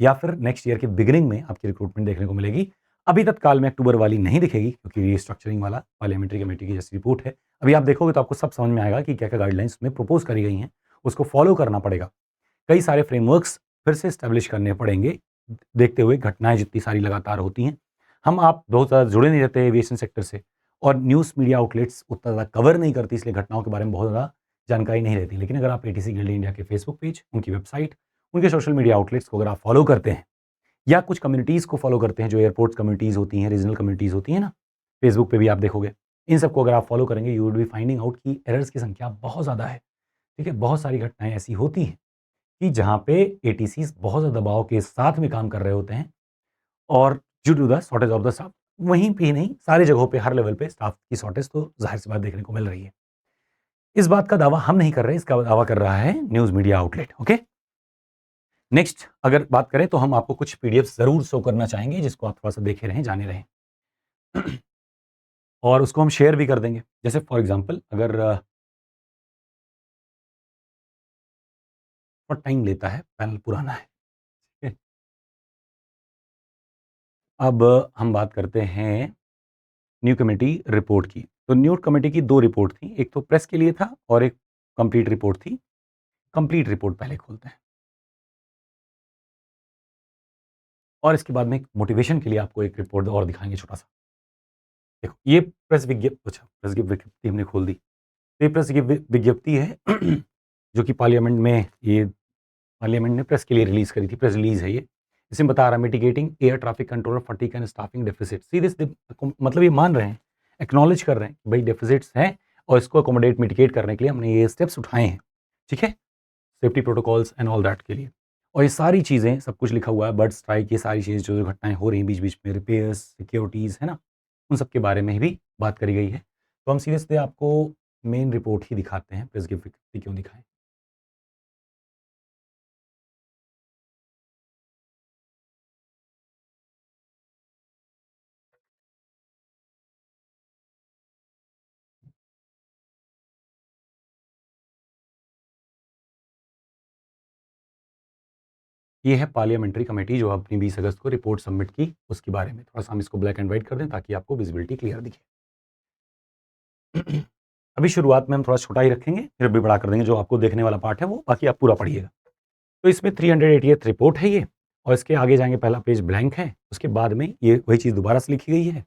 या फिर नेक्स्ट ईयर के बिगिनिंग में आपकी रिक्रूटमेंट देखने को मिलेगी। अभी तत्काल में अक्टूबर वाली नहीं दिखेगी, क्योंकि रीस्ट्रक्चरिंग वाला पार्लियामेंट्री कमेटी की जैसी रिपोर्ट है। अभी आप देखोगे तो आपको सब समझ में आएगा कि क्या क्या गाइडलाइंस में प्रपोज करी गई हैं, उसको फॉलो करना पड़ेगा। कई सारे फ्रेमवर्क्स फिर से स्टैब्लिश करने पड़ेंगे, देखते हुए घटनाएं जितनी सारी लगातार होती हैं। हम आप बहुत ज़्यादा जुड़े नहीं रहते एविएशन सेक्टर से, और न्यूज़ मीडिया आउटलेट्स उतना ज़्यादा कवर नहीं करती, इसलिए घटनाओं के बारे में बहुत ज़्यादा जानकारी नहीं रहती। लेकिन अगर आप एटीसी गिल्ड इंडिया के फेसबुक पेज, उनकी वेबसाइट, उनके सोशल मीडिया आउटलेट्स को अगर आप फॉलो करते हैं, या कुछ कम्युनिटीज़ को फॉलो करते हैं, जो एयरपोर्ट्स कम्युनिटीज़ होती हैं, रीजनल कम्युनिटीज़ होती हैं ना, फेसबुक पे भी आप देखोगे, इन सबको अगर आप फॉलो करेंगे you will be finding out कि एरर्स की संख्या बहुत ज़्यादा है। ठीक है, बहुत सारी घटनाएं ऐसी होती हैं कि जहाँ पे एटीसीज़ बहुत ज़्यादा दबाव के साथ में काम कर रहे होते हैं, और due to the shortage of the staff, वहीं पे ही नहीं सारी जगहों पे हर लेवल पे स्टाफ की शॉर्टेज तो ज़ाहिर सी बात देखने को मिल रही है। इस बात का दावा हम नहीं कर रहे, इसका दावा कर रहा है news media outlet. Okay, next अगर बात करें तो हम आपको कुछ पीडीएफ ज़रूर शो करना चाहेंगे, जिसको आप थोड़ा-सा देखे रहें, जाने रहें। और उसको हम शेयर भी कर देंगे। जैसे फॉर एग्ज़ाम्पल अगर थोड़ा टाइम लेता है, पैनल पुराना है। ठीक है? अब हम बात करते हैं न्यू कमेटी रिपोर्ट की। तो न्यू कमेटी की 2 रिपोर्ट थी, एक तो प्रेस के लिए था और एक कंप्लीट रिपोर्ट थी। कंप्लीट रिपोर्ट पहले खोलते हैं, और इसके बाद में एक मोटिवेशन के लिए आपको एक रिपोर्ट और दिखाएँगे छोटा-सा। देखो, ये प्रेस विज्ञप्ति हमने खोल दी। तो ये प्रेस विज्ञप्ति है जो कि पार्लियामेंट ने प्रेस के लिए रिलीज़ करी थी, प्रेस रिलीज़ है ये। इसमें बता रहा है mitigating air traffic controller fatigue and staffing deficit. सीधे मतलब ये मान रहे हैं, एक्नॉलेज कर रहे हैं कि भाई डेफिसिट्स हैं, और इसको अकोमोडेट मिटिगेट करने के लिए हमने ये स्टेप्स उठाए हैं। ठीक है? Safety protocols and all that के लिए। और ये सारी चीज़ें, सब कुछ लिखा हुआ है, बर्ड स्ट्राइक, ये सारी चीज़ें जो घटनाएँ हो रही हैं बीच-बीच में, रिपेयर्स, सिक्योरिटीज़, है ना? उन सब के बारे में भी बात करी गई है। तो हम सीधे-सीधे आपको मेन रिपोर्ट ही दिखाते हैं, प्रेस विज्ञप्ति क्यों दिखाएँ। ये है पार्लियामेंट्री कमेटी जो अपनी 20 अगस्त को रिपोर्ट सबमिट की, उसके बारे में। थोड़ा-सा हम इसको ब्लैक एंड व्हाइट कर दें ताकि आपको विज़िबिलिटी क्लियर दिखे। अभी शुरुआत में हम थोड़ा छोटा ही रखेंगे, फिर अभी बड़ा कर देंगे, जो आपको देखने वाला पार्ट है वो, बाकी आप पूरा पढ़िएगा। तो इसमें 388th रिपोर्ट है ये, और इसके आगे जाएँगे पहला पेज ब्लैंक है, उसके बाद में ये वही चीज़ दोबारा से लिखी गई है।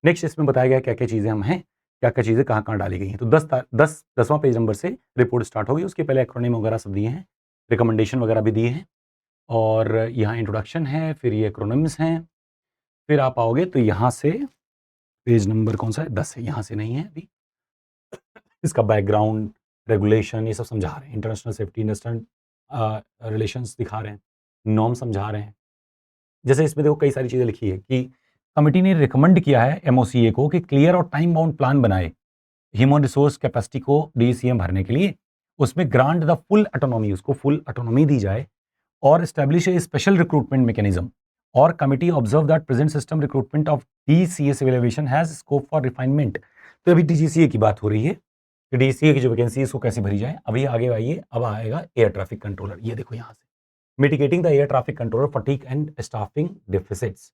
नेक्स्ट इसमें बताया गया क्या-क्या चीज़ें हम हैं, क्या-क्या चीज़ें कहाँ-कहाँ डाली गई हैं। तो 10वाँ पेज नंबर से रिपोर्ट स्टार्ट होगी, उसके पहले एक्रोनिम वगैरह सब दिए हैं, रिकमेंडेशन वगैरह भी दिए हैं, और यहाँ इंट्रोडक्शन है, फिर ये एक्रोनिम्स हैं, फिर आप आओगे तो यहाँ से पेज नंबर कौन सा है, 10 है, यहाँ से नहीं है अभी। इसका बैकग्राउंड, रेगुलेशन, ये सब समझा रहे हैं, इंटरनेशनल सेफ्टी, इंडस्ट्रियल रिलेशंस दिखा रहे हैं, नॉर्म समझा रहे हैं। जैसे इसमें देखो कई सारी चीज़ें लिखी है कि कमिटी ने रिकमेंड किया है एमओसीए को कि क्लियर और टाइम बाउंड प्लान बनाए ह्यूमन रिसोर्स कैपेसिटी को डीसीएम भरने के लिए, उसमें ग्रांट द फुल ऑटोनॉमी, उसको फुल ऑटोनॉमी दी जाए, और establish a special recruitment mechanism, और committee observe that present system recruitment of DCA civil aviation has scope for refinement. तो अभी डीजीसीए की बात हो रही है कि डीसीए की जो वैकेंसी है इसको कैसे भरी जाए। अभी आगे आइए, अब आएगा एयर ट्रैफिक कंट्रोलर। ये देखो यहाँ से mitigating the air traffic controller fatigue and staffing deficits.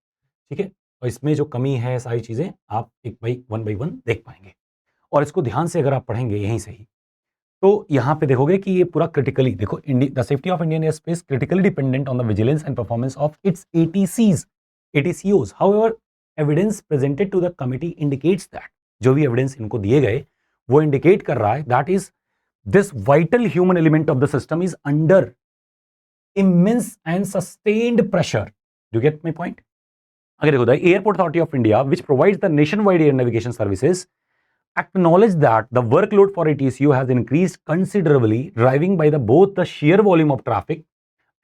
ठीक है, और इसमें जो कमी है सारी चीजें आप एक बाई वन देख पाएंगे, और इसको ध्यान से अगर आप पढ़ेंगे यहीं से ही तो यहाँ पे देखोगे कि ये पूरा क्रिटिकली देखो, the safety of Indian air space critically dependent on the vigilance and performance of its ATCs ATCOs. However evidence presented to the committee indicates that, जो भी एविडेंस इनको दिए गए वो इंडिकेट कर रहा है that is this vital human element of the system is under immense and sustained pressure. Do you get my point? Agar dekho, the Airport Authority of India, which provides the nationwide air navigation services, acknowledge that the workload for ATCO has increased considerably, driving by both the sheer volume of traffic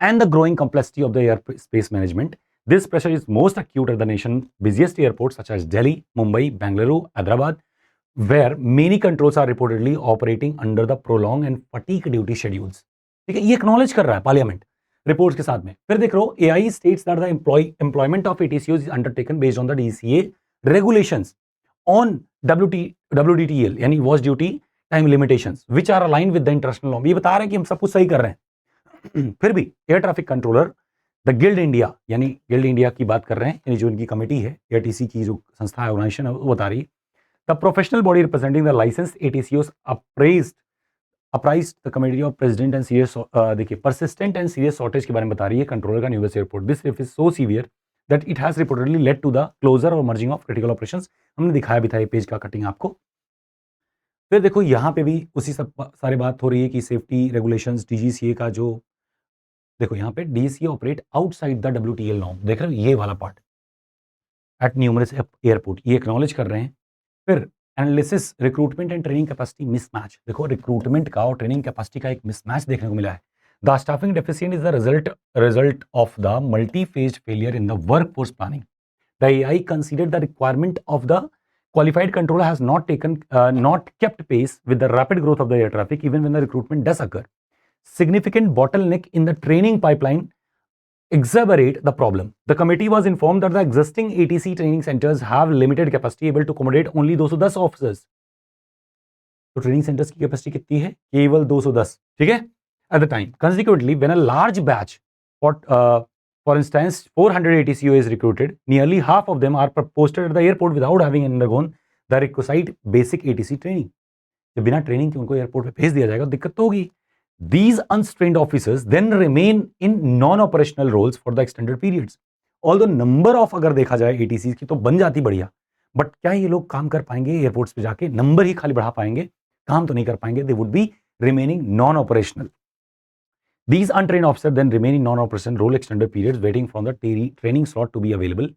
and the growing complexity of the airspace management. This pressure is most acute at the nation's busiest airports such as Delhi, Mumbai, Bengaluru, Hyderabad, where many controls are reportedly operating under the prolonged and fatigue duty schedules. ठीक है, ये acknowledge कर रहा है parliament reports के साथ में। फिर देख लो, AI states that the employment of ATCOs is undertaken based on the DCA regulations on WDTL यानी watch duty time limitations which are aligned with the international law. ये बता रहे हैं कि हम सब कुछ सही कर रहे हैं। फिर भी air traffic controller the guild India, यानी गिल्ड इंडिया की बात कर रहे हैं, यानी जो इनकी कमेटी है एटीसी की जो संस्था है ऑर्गेनाइजेशन है वो बता रही है the professional body representing the license ATCOs apprised the committee of persistent and serious देखिए persistent and serious shortage के बारे में बता रही है कंट्रोलर का newest airport. This is so severe that it has reportedly led to the closure or merging of critical operations। हमने दिखाया भी था ये पेज का कटिंग आपको। फिर देखो यहाँ पे भी उसी सब सारे बात हो रही है कि सेफ्टी रेगुलेशंस डीजीसीए का जो देखो यहाँ पे DCA operate outside the WTL norm, देख रहे हो ये वाला पार्ट एट न्यूमरस एयरपोर्ट, ये एक्नॉलेज कर रहे हैं। फिर analysis recruitment and training capacity mismatch, देखो रिक्रूटमेंट का और ट्रेनिंग कैपेसिटी का एक मिसमैच देखने को मिला है। The staffing deficient is the result of the multi phase failure in the workforce planning. The AI considered the requirement of the qualified controller has not kept pace with the rapid growth of the air traffic even when the recruitment does occur. Significant bottleneck in the training pipeline exacerbate the problem. The committee was informed that the existing ATC training centers have limited capacity able to accommodate only 210 officers. तो training centres की capacity कितनी है? केवल 210, ठीक है, at the time. Consequently, when a large batch, for instance 400 ATCO is recruited, nearly half of them are posted at the airport without having undergone the requisite basic ATC training. जब बिना training के उनको airport पे भेज दिया जाएगा तो दिक्कत तो होगी। These untrained officers then remain in non-operational roles for the extended periods. Although number of अगर देखा जाए ATCs की तो बन जाती बढ़िया, बट क्या ये लोग काम कर पाएंगे एयरपोर्ट्स पे जाके? नंबर ही खाली बढ़ा पाएंगे, काम तो नहीं कर पाएंगे। They would be remaining non-operational. These untrained officers then remain in non-operational role extended periods waiting for the training slot to be available.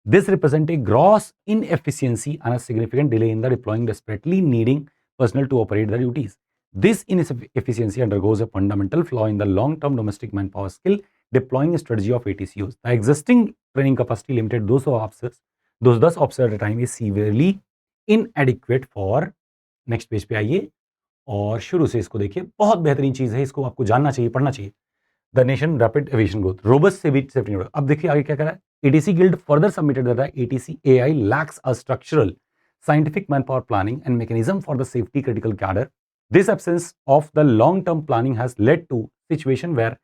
This represents a gross inefficiency and a significant delay in the deploying desperately needing personnel to operate the duties. This inefficiency undergoes a fundamental flaw in the long-term domestic manpower skill deploying strategy of ATCOs. The existing training capacity limited those officers at a time is severely inadequate for next page पे आइए और शुरू से इसको देखिए, बहुत बेहतरीन चीज है, इसको आपको जानना चाहिए, पढ़ना चाहिए। The nation rapid aviation growth robust safety network. अब देखिए आगे क्या कह रहा है, ATC guild further submitted that ATC AI lacks a structural scientific manpower planning and mechanism for the safety critical cadre. This absence of the long-term planning has led to situation where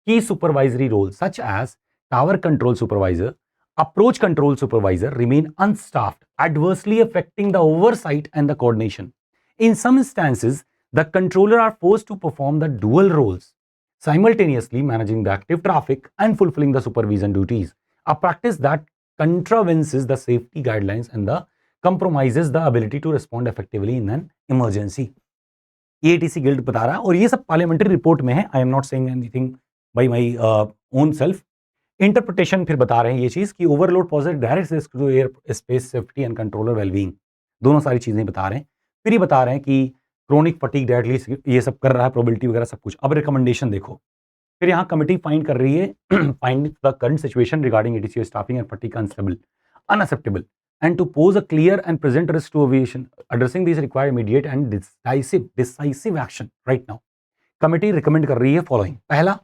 key supervisory roles such as tower control supervisor, approach control supervisor remain unstaffed, adversely affecting the oversight and the coordination. In some instances, the controller are forced to perform the dual roles, simultaneously managing the active traffic and fulfilling the supervision duties, a practice that contravenes the safety guidelines and the compromises the ability to respond effectively in an emergency. ATC guild बता रहा है और ये सब parliamentary report में है। I am not saying anything by my own self. Interpretation फिर बता रहे हैं ये चीज कि overload poses direct risk to airspace safety and controller wellbeing, दोनों सारी चीजें बता रहे हैं। फिर ये बता रहे हैं कि क्रोनिक फटीग डायरेक्टली ये सब कर रहा है, प्रोबेबिलिटी वगैरह सब कुछ। अब रिकमेंडेशन देखो, फिर यहाँ कमिटी फाइंड कर रही है find the current situation regarding ATC staffing and fatigue unacceptable and to pose a clear and present risk to aviation. Addressing these require immediate and decisive action right now. Committee recommend कर रही है following. पहला,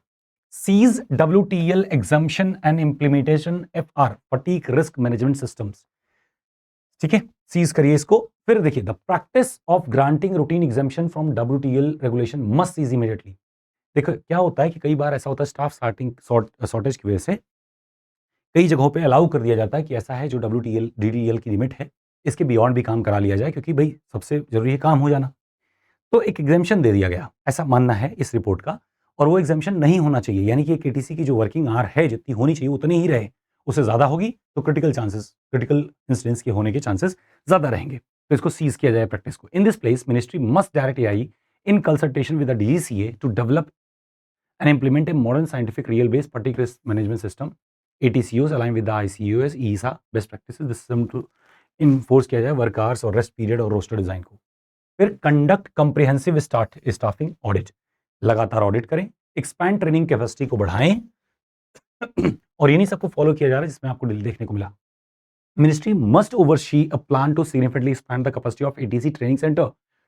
cease WTL exemption and implementation FR fatigue risk management systems, ठीक है, cease करिए इसको। फिर देखिए the practice of granting routine exemption from WTL regulation must cease immediately. देखो क्या होता है कि कई बार ऐसा होता है स्टाफ शॉर्टेज की वजह से कई जगहों पे अलाउ कर दिया जाता है कि ऐसा है जो WTL DDL की लिमिट है इसके बियॉन्ड भी काम करा लिया जाए, क्योंकि भाई सबसे जरूरी है काम हो जाना। तो एक एग्जाम्शन दे दिया गया, ऐसा मानना है इस रिपोर्ट का, और वो एग्जाम्शन नहीं होना चाहिए, यानी कि KTC की जो वर्किंग आवर है जितनी होनी चाहिए उतनी ही रहे, उससे ज़्यादा होगी तो क्रिटिकल इंसिडेंट्स के होने के चांसेस ज़्यादा रहेंगे, तो इसको सीज किया जाए प्रैक्टिस को। In this place ministry must direct AI in consultation with the DGCA to develop and implement a modern scientific real based particular management system ATCOs align with the ICOS ESA best practices, this system to enforce किया जाए work hours और rest period और roster design को। फिर conduct comprehensive staffing audit, लगातार audit करें, expand training capacity को बढ़ाएं और ये नहीं सबको फॉलो किया जा रहा है जिसमें आपको देखने को मिला। Ministry must oversee a plan to significantly expand the capacity of ATC training center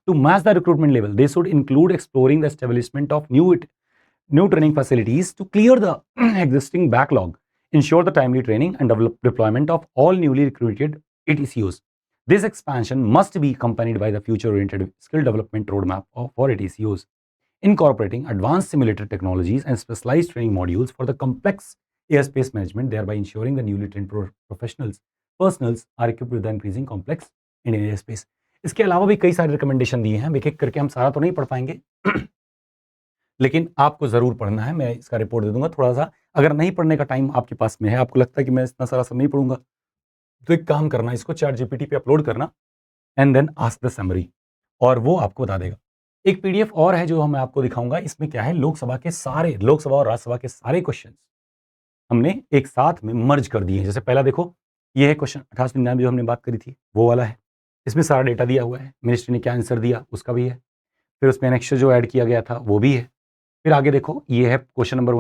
to match the recruitment level. They should include exploring the establishment of new training facilities to clear the existing backlog, ensure the timely training and deployment of all newly recruited ATCOs. This expansion must be accompanied by the future-oriented skill development roadmap for ATCOs, incorporating advanced simulator technologies and specialized training modules for the complex airspace management, thereby ensuring the newly trained personals are equipped with the increasing complex Indian airspace. इसके अलावा भी कई सारे recommendation दिए हैं, एक एक करके हम सारा तो नहीं पढ़ पाएंगे लेकिन आपको जरूर पढ़ना है, मैं इसका रिपोर्ट दे दूंगा थोड़ा सा। अगर नहीं पढ़ने का टाइम आपके पास में है, आपको लगता है कि मैं इतना सारा सब नहीं पढ़ूंगा, तो एक काम करना, इसको ChatGPT पे अपलोड करना and then ask the summary, और वो आपको बता देगा। एक PDF और है जो मैं आपको दिखाऊंगा, इसमें क्या है लोकसभा और राज्यसभा के सारे क्वेश्चन हमने एक साथ में मर्ज कर दिए हैं। जैसे पहला देखो, ये है क्वेश्चन 1899 जो हमने बात करी थी, वो वाला है, इसमें सारा डेटा दिया हुआ है, मिनिस्ट्री ने क्या आंसर दिया उसका भी है, फिर उसमें एनेक्सर जो ऐड किया गया था वो भी है। फिर आगे देखो, ये है क्वेश्चन नंबर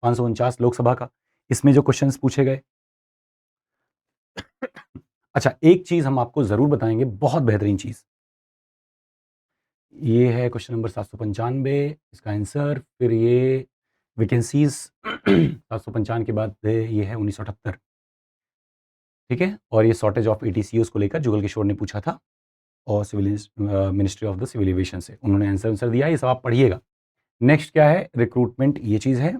549 लोकसभा का, इसमें जो क्वेश्चंस पूछे गए। अच्छा, एक चीज हम आपको जरूर बताएंगे, बहुत बेहतरीन चीज, ये है क्वेश्चन नंबर 795, इसका आंसर। फिर ये वैकेंसीज 755 के बाद ये है 1978, ठीक है, और ये शॉर्टेज ऑफ ATCOs को लेकर जुगल किशोर ने पूछा था और ministry of the civil aviation से उन्होंने आंसर दिया, ये सब आप पढ़िएगा। नेक्स्ट क्या है, रिक्रूटमेंट, ये चीज है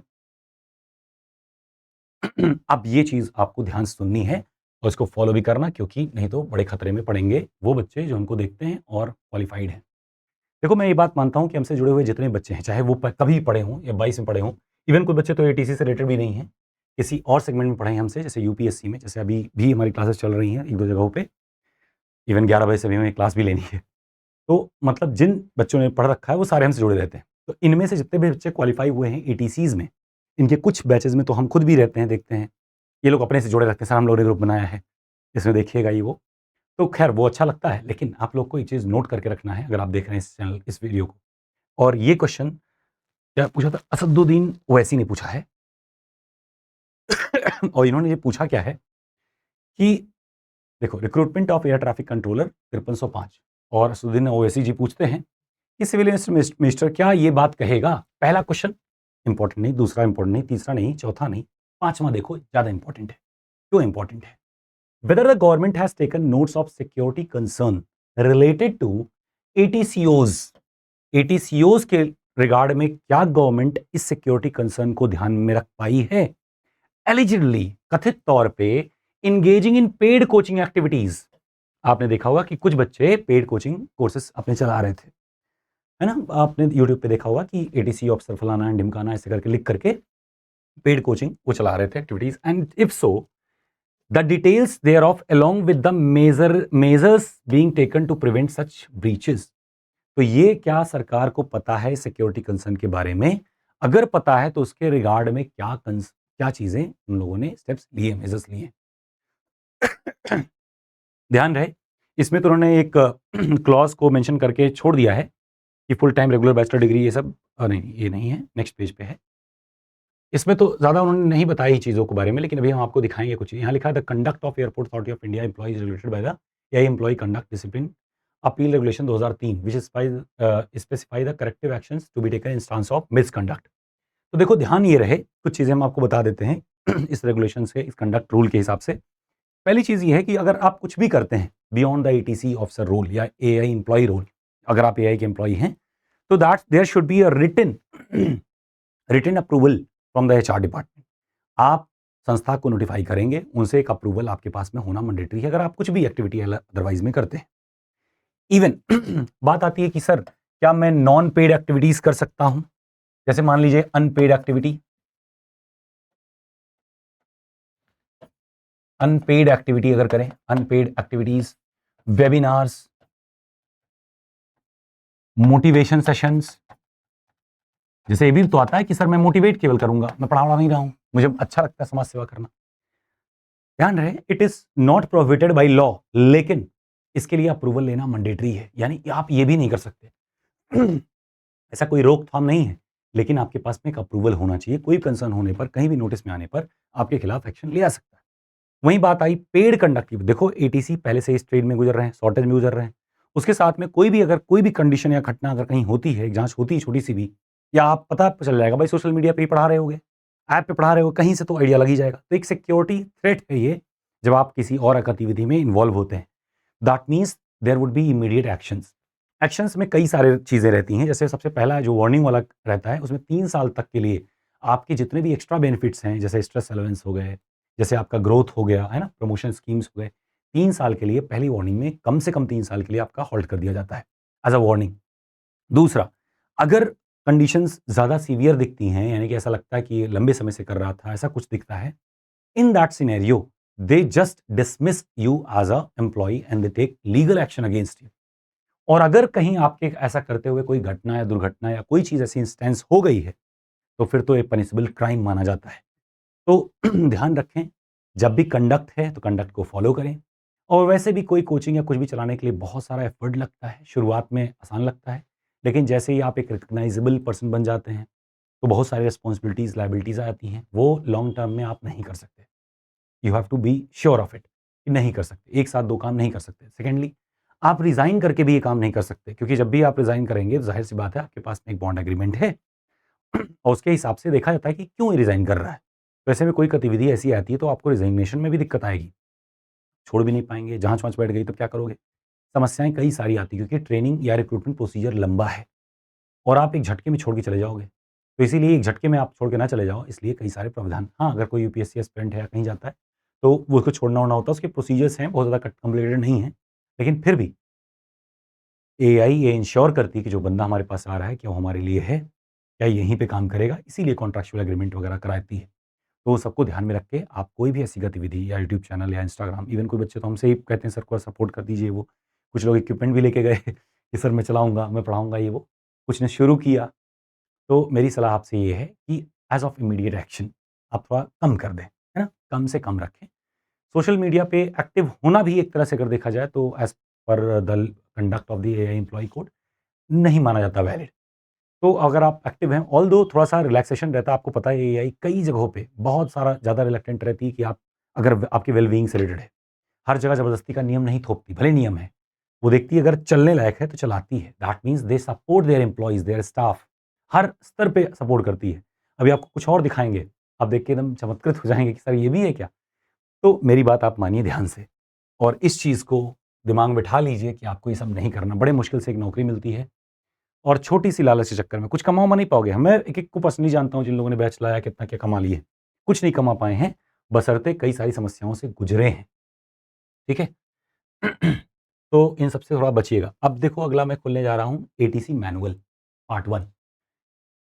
अब ये चीज आपको ध्यान से सुननी है और इसको फॉलो भी करना, क्योंकि नहीं तो बड़े खतरे में पड़ेंगे वो बच्चे जो हमको देखते हैं और क्वालिफाइड हैं। देखो मैं ये बात मानता हूं कि हमसे जुड़े हुए जितने बच्चे हैं, चाहे वो कभी पढ़े हों या 22 में पढ़े हों, इवन कोई बच्चे तो ATC से रिलेटेड भी नहीं है, किसी और सेगमेंट में पढ़े हैं हमसे, जैसे UPSC में, जैसे अभी भी हमारी क्लासेस चल रही हैं एक दो जगहों पे, इवन 11 बजे से भी हमें क्लास भी लेनी है। तो मतलब जिन बच्चों ने पढ़ रखा है वो सारे हमसे जुड़े रहते हैं। तो इनमें से जितने भी बच्चे क्वालिफाई हुए हैं ATCs में, इनके कुछ बैचेज में तो हम खुद भी रहते हैं, देखते हैं, ये लोग अपने से जुड़े रखते हैं, सर हम लोगों ने ग्रुप बनाया है, इसमें देखिएगा ये वो, तो खैर वो अच्छा लगता है, लेकिन आप लोग को एक चीज़ नोट करके रखना है अगर आप देख रहे हैं इस चैनल, इस वीडियो को। और ये क्वेश्चन क्या पूछा था, असदुद्दीन ओवैसी ने पूछा है और इन्होंने ये पूछा क्या है कि देखो, recruitment of air traffic controller 5305, और असदुद्दीन ओवैसी जी पूछते हैं कि सिविल मिनिस्टर क्या ये बात कहेगा, पहला क्वेश्चन इंपॉर्टेंट नहीं, दूसरा इंपॉर्टेंट नहीं, तीसरा नहीं, चौथा नहीं, पांचवा देखो ज्यादा इंपॉर्टेंट है। क्यों इंपॉर्टेंट है, whether the government has taken notes of security concern related to ATCOs, ATCOs के रिगार्ड में क्या गवर्नमेंट इस सिक्योरिटी कंसर्न को ध्यान में रख पाई है। एलिजिबली, कथित तौर पे, इंगेजिंग इन पेड कोचिंग एक्टिविटीज, आपने देखा होगा कि कुछ बच्चे पेड कोचिंग कोर्सेस अपने चला रहे थे, है ना, आपने यूट्यूब पे देखा होगा कि ATC ऑफिसर फलाना एंड ढिमकाना ऐसे करके लिख करके पेड कोचिंग वो चला रहे थे activities, and if so the details thereof along with the measures being taken to prevent such breaches। तो ये क्या सरकार को पता है सिक्योरिटी कंसर्न के बारे में, अगर पता है तो उसके रिगार्ड में क्या चीजें उन लोगों ने स्टेप्स लिए, मेजर्स लिए। ध्यान रहे, इसमें तो उन्होंने एक क्लॉज को मेंशन करके छोड़ दिया है कि full time regular bachelor degree, ये सब नहीं, ये नहीं है, नेक्स्ट पेज पे है। इसमें तो ज़्यादा उन्होंने नहीं बताई चीज़ों के बारे में, लेकिन अभी हम आपको दिखाएंगे कुछ। यहाँ लिखा है the conduct of airport authority of India employees regulated by the AI employ conduct discipline appeal regulation 2003 which specify the corrective actions to be taken in instance of misconduct. तो देखो ध्यान ये रहे, कुछ चीज़ें हम आपको बता देते हैं इस रेगुलेशन से, इस कंडक्ट रूल के हिसाब से। पहली चीज़ ये है कि अगर आप कुछ भी करते हैं beyond the ATC officer role या एआई एम्प्लॉय रोल, अगर आप एआई के एम्प्लॉय हैं, तो that there should be a written written approval from the HR department. आप संस्था को नोटिफाई करेंगे, उनसे एक अप्रूवल आपके पास में होना मैंडेटरी है अगर आप कुछ भी एक्टिविटी अदरवाइज में करते हैं। इवन बात आती है कि सर क्या मैं नॉन पेड एक्टिविटीज कर सकता हूं? जैसे मान लीजिए अनपेड एक्टिविटी, अनपेड एक्टिविटी अगर करें, unpaid activities, webinars, motivation sessions, जैसे ये भी तो आता है कि सर मैं मोटिवेट केवल करूंगा, मैं पढ़ा नहीं रहा हूं, मुझे अच्छा लगता है समाज सेवा करना। ध्यान रहे, it is not prohibited by law, लेकिन इसके लिए अप्रूवल लेना मैंडेटरी है, यानी आप ये भी नहीं कर सकते ऐसा कोई रोकथाम नहीं है, लेकिन आपके पास में एक अप्रूवल होना चाहिए। कोई कंसर्न होने पर, कहीं भी नोटिस में आने पर आपके खिलाफ एक्शन लिया सकता है। वहीं बात आई पेड कंडक्ट की, देखो एटीसी पहले से इस ट्रेड में गुजर रहे हैं, शॉर्टेज में गुजर रहे हैं, उसके साथ में कोई भी अगर कोई भी कंडीशन या घटना अगर कहीं होती है, जांच होती है छोटी सी भी, या आप पता चल जाएगा भाई सोशल मीडिया पे ही पढ़ा रहे होगे, ऐप पे पढ़ा रहे हो, कहीं से तो आइडिया लग ही जाएगा। तो एक सिक्योरिटी थ्रेट है ये, जब आप किसी और गतिविधि में इन्वॉल्व होते हैं। That means there would be immediate actions. Actions में कई सारे चीज़ें रहती हैं, जैसे सबसे पहला जो वार्निंग वाला रहता है, उसमें 3 साल तक के लिए आपके जितने भी एक्स्ट्रा बेनिफिट्स हैं, जैसे स्ट्रेस अलाउंस हो गए, जैसे आपका ग्रोथ हो गया, है ना? प्रमोशन स्कीम्स हो गए, 3 साल के लिए पहली वार्निंग में कम से कम 3 साल के लिए आपका होल्ड कर दिया जाता है एज़ अ वार्निंग। दूसरा, अगर कंडीशंस ज़्यादा सीवियर दिखती हैं, यानी कि ऐसा लगता है कि ये लंबे समय से कर रहा था, ऐसा कुछ दिखता है, in that scenario they just dismiss you as a employee and they take legal action against you. और अगर कहीं आपके ऐसा करते हुए कोई घटना या दुर्घटना या कोई चीज़ ऐसी इंस्टेंस हो गई है, तो फिर तो ये पनिशेबल क्राइम माना जाता है। तो ध्यान रखें, जब भी कंडक्ट है तो कंडक्ट को फॉलो करें। और वैसे भी कोई कोचिंग या कुछ भी चलाने के लिए बहुत सारा एफर्ट लगता है, शुरुआत में आसान लगता है, लेकिन जैसे ही आप एक रिकग्नाइजेबल पर्सन बन जाते हैं, तो बहुत सारी रिस्पॉन्सिबिलिटीज़, लायबिलिटीज़ आती हैं, वो लॉन्ग टर्म में आप नहीं कर सकते। You have to be sure of it कि नहीं कर सकते, एक साथ 2 काम नहीं कर सकते। सेकेंडली, आप रिज़ाइन करके भी ये काम नहीं कर सकते, क्योंकि जब भी आप रिज़ाइन करेंगे तो ज़ाहिर-सी बात है आपके पास में एक बॉन्ड एग्रीमेंट है और उसके हिसाब से देखा जाता है कि क्यों रिज़ाइन कर रहा है। तो ऐसे में कोई गतिविधि ऐसी आती है तो आपको रिज़ाइनेशन में भी दिक्कत आएगी, छोड़ भी नहीं पाएँगे, जाँच-वाँच बैठ गई तब क्या करोगे? समस्याएँ कई सारी आती हैं क्योंकि ट्रेनिंग या रिक्रूटमेंट प्रोसीजर लंबा है और आप एक झटके में छोड़ के चले जाओगे। तो इसीलिए एक झटके में आप छोड़ के ना चले जाओ, इसलिए कई सारे प्रावधान। हाँ, अगर कोई यूपीएससी एस्पिरेंट है या कहीं जाता है, तो वो उसको छोड़ना-वोड़ना होता है, उसके प्रोसीजर्स हैं, बहुत ज़्यादा कॉम्प्लिकेटेड नहीं है। लेकिन फिर भी एआई ये इंश्योर करती है कि जो बंदा हमारे पास आ रहा है, क्या वो हमारे लिए है? क्या यहीं पे काम करेगा? इसीलिए कॉन्ट्रैक्चुअल एग्रीमेंट वगैरह कराती है। तो सबको ध्यान में रख के आप कोई भी ऐसी गतिविधि या यूट्यूब चैनल या इंस्टाग्राम, इवन कोई बच्चे तो हमसे ही कहते हैं सर को सपोर्ट कर दीजिए वो। कुछ लोग इक्विपमेंट भी लेके गए कि सर मैं चलाऊँगा, मैं पढ़ाऊँगा ये वो। कुछ ने शुरू किया, तो मेरी सलाह आपसे ये है कि एज़ ऑफ इमीडिएट एक्शन आप थोड़ा कम कर दें, है ना? कम से कम रखें। सोशल मीडिया पे एक्टिव होना भी एक तरह से अगर देखा जाए तो as per the conduct of the AI employee code नहीं माना जाता वैलिड। तो अगर आप एक्टिव हैं, ऑल्दो थोड़ा-सा रिलैक्सेशन रहता है, आपको पता है एआई कई जगहों पे बहुत सारा ज़्यादा रिलक्टेंट रहती है कि आप अगर आपके वेल-बीइंग से रिलेटेड है, हर जगह ज़बरदस्ती का नियम नहीं थोपती, भले नियम है। वो देखती है अगर चलने लायक है तो चलाती है। That means they support their employees, their staff, हर स्तर पे सपोर्ट करती है। अभी आपको कुछ और दिखाएँगे, आप देख के एकदम चमत्कृत हो जाएँगे कि सर ये भी है क्या? तो मेरी बात आप मानिए ध्यान से और इस चीज़ को दिमाग में बिठा लीजिए कि आपको ये सब नहीं करना। बड़े मुश्किल से एक नौकरी मिलती है और छोटी-सी लालच के चक्कर में कुछ कमा-वमा नहीं पाओगे। मैं एक-एक को पर्सनली जानता हूँ जिन लोगों ने बैच लाया, कितना क्या कमा लिए। कुछ नहीं कमा पाए हैं, बशर्ते कई सारी समस्याओं से गुज़रे हैं, ठीक है? तो इन सब से थोड़ा बचिएगा। अब देखो अगला मैं खोलने जा रहा हूँ ATC manual part 1।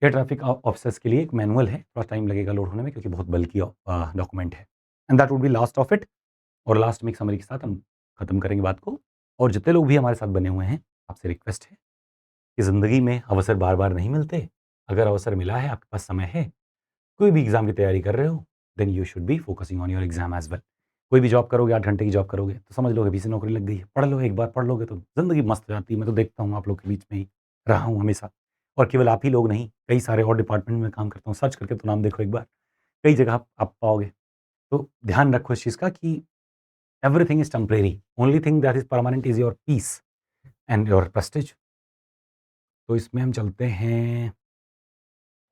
Air traffic officers के लिए एक मैनुअल है, थोड़ा टाइम लगेगा लोड होने में क्योंकि बहुत बल्की डॉक्यूमेंट है। And that would be last of it. और लास्ट में एक समरी के साथ हम खत्म करेंगे बात को। और जितने लोग भी हमारे साथ बने हुए हैं, आपसे रिक्वेस्ट है कि ज़िंदगी में अवसर बार-बार नहीं मिलते। अगर अवसर मिला है, आपके पास समय है, कोई भी एग्ज़ाम की तैयारी कर रहे हो, then you should be focusing on your exam as well. कोई भी जॉब करोगे, 8 घंटे की जॉब करोगे, तो समझ लो अभी से नौकरी लग गई है। पढ़ लो, एक बार पढ़ लोगे तो ज़िंदगी मस्त हो जाती है। मैं तो देखता हूँ आप लोग के बीच में ही रहा हूँ हमेशा। और केवल आप ही लोग नहीं, कई सारे और डिपार्टमेंट में काम करता हूँ। सर्च करके तो नाम देखो एक बार, कई जगह आप पाओगे। तो ध्यान रखो इस चीज़ का कि everything is temporary, only thing that is permanent is your peace and your prestige. तो इसमें हम चलते हैं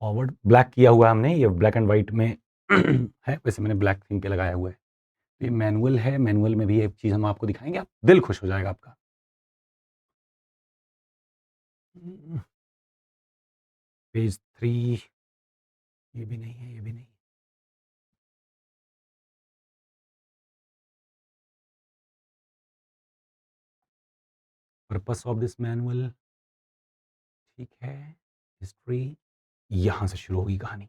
फॉरवर्ड ब्लैक किया हुआ है हमने, ये ब्लैक एंड वाइट में है, वैसे मैंने ब्लैक थीम पे लगाया हुआ है। ये मैनुअल है, मैनुअल में भी एक चीज़ हम आपको दिखाएंगे, आप दिल खुश हो जाएगा आपका। पेज 3, ये भी नहीं है, ये भी नहीं। पर्पस ऑफ दिस मैनुअल, ठीक है, हिस्ट्री, यहां से शुरू होगी कहानी।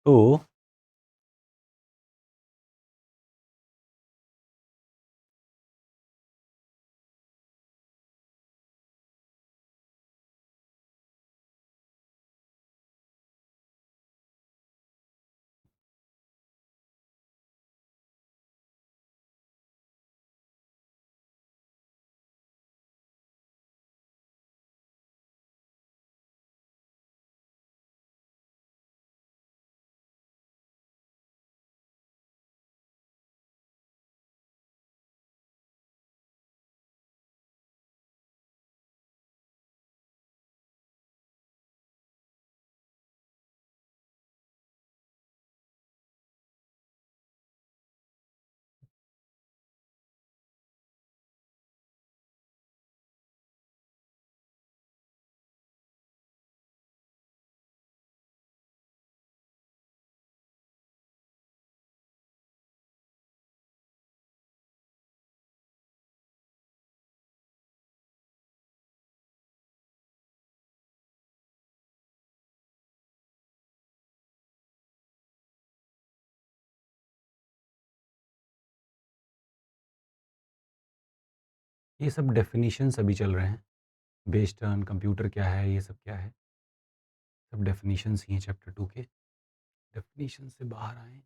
तो ये सब डेफिनेशंस अभी चल रहे हैं, बेस्ड ऑन कंप्यूटर क्या है, ये सब क्या है, सब डेफिनेशंस ही हैं चैप्टर 2 के। डेफिनेशन से बाहर आए,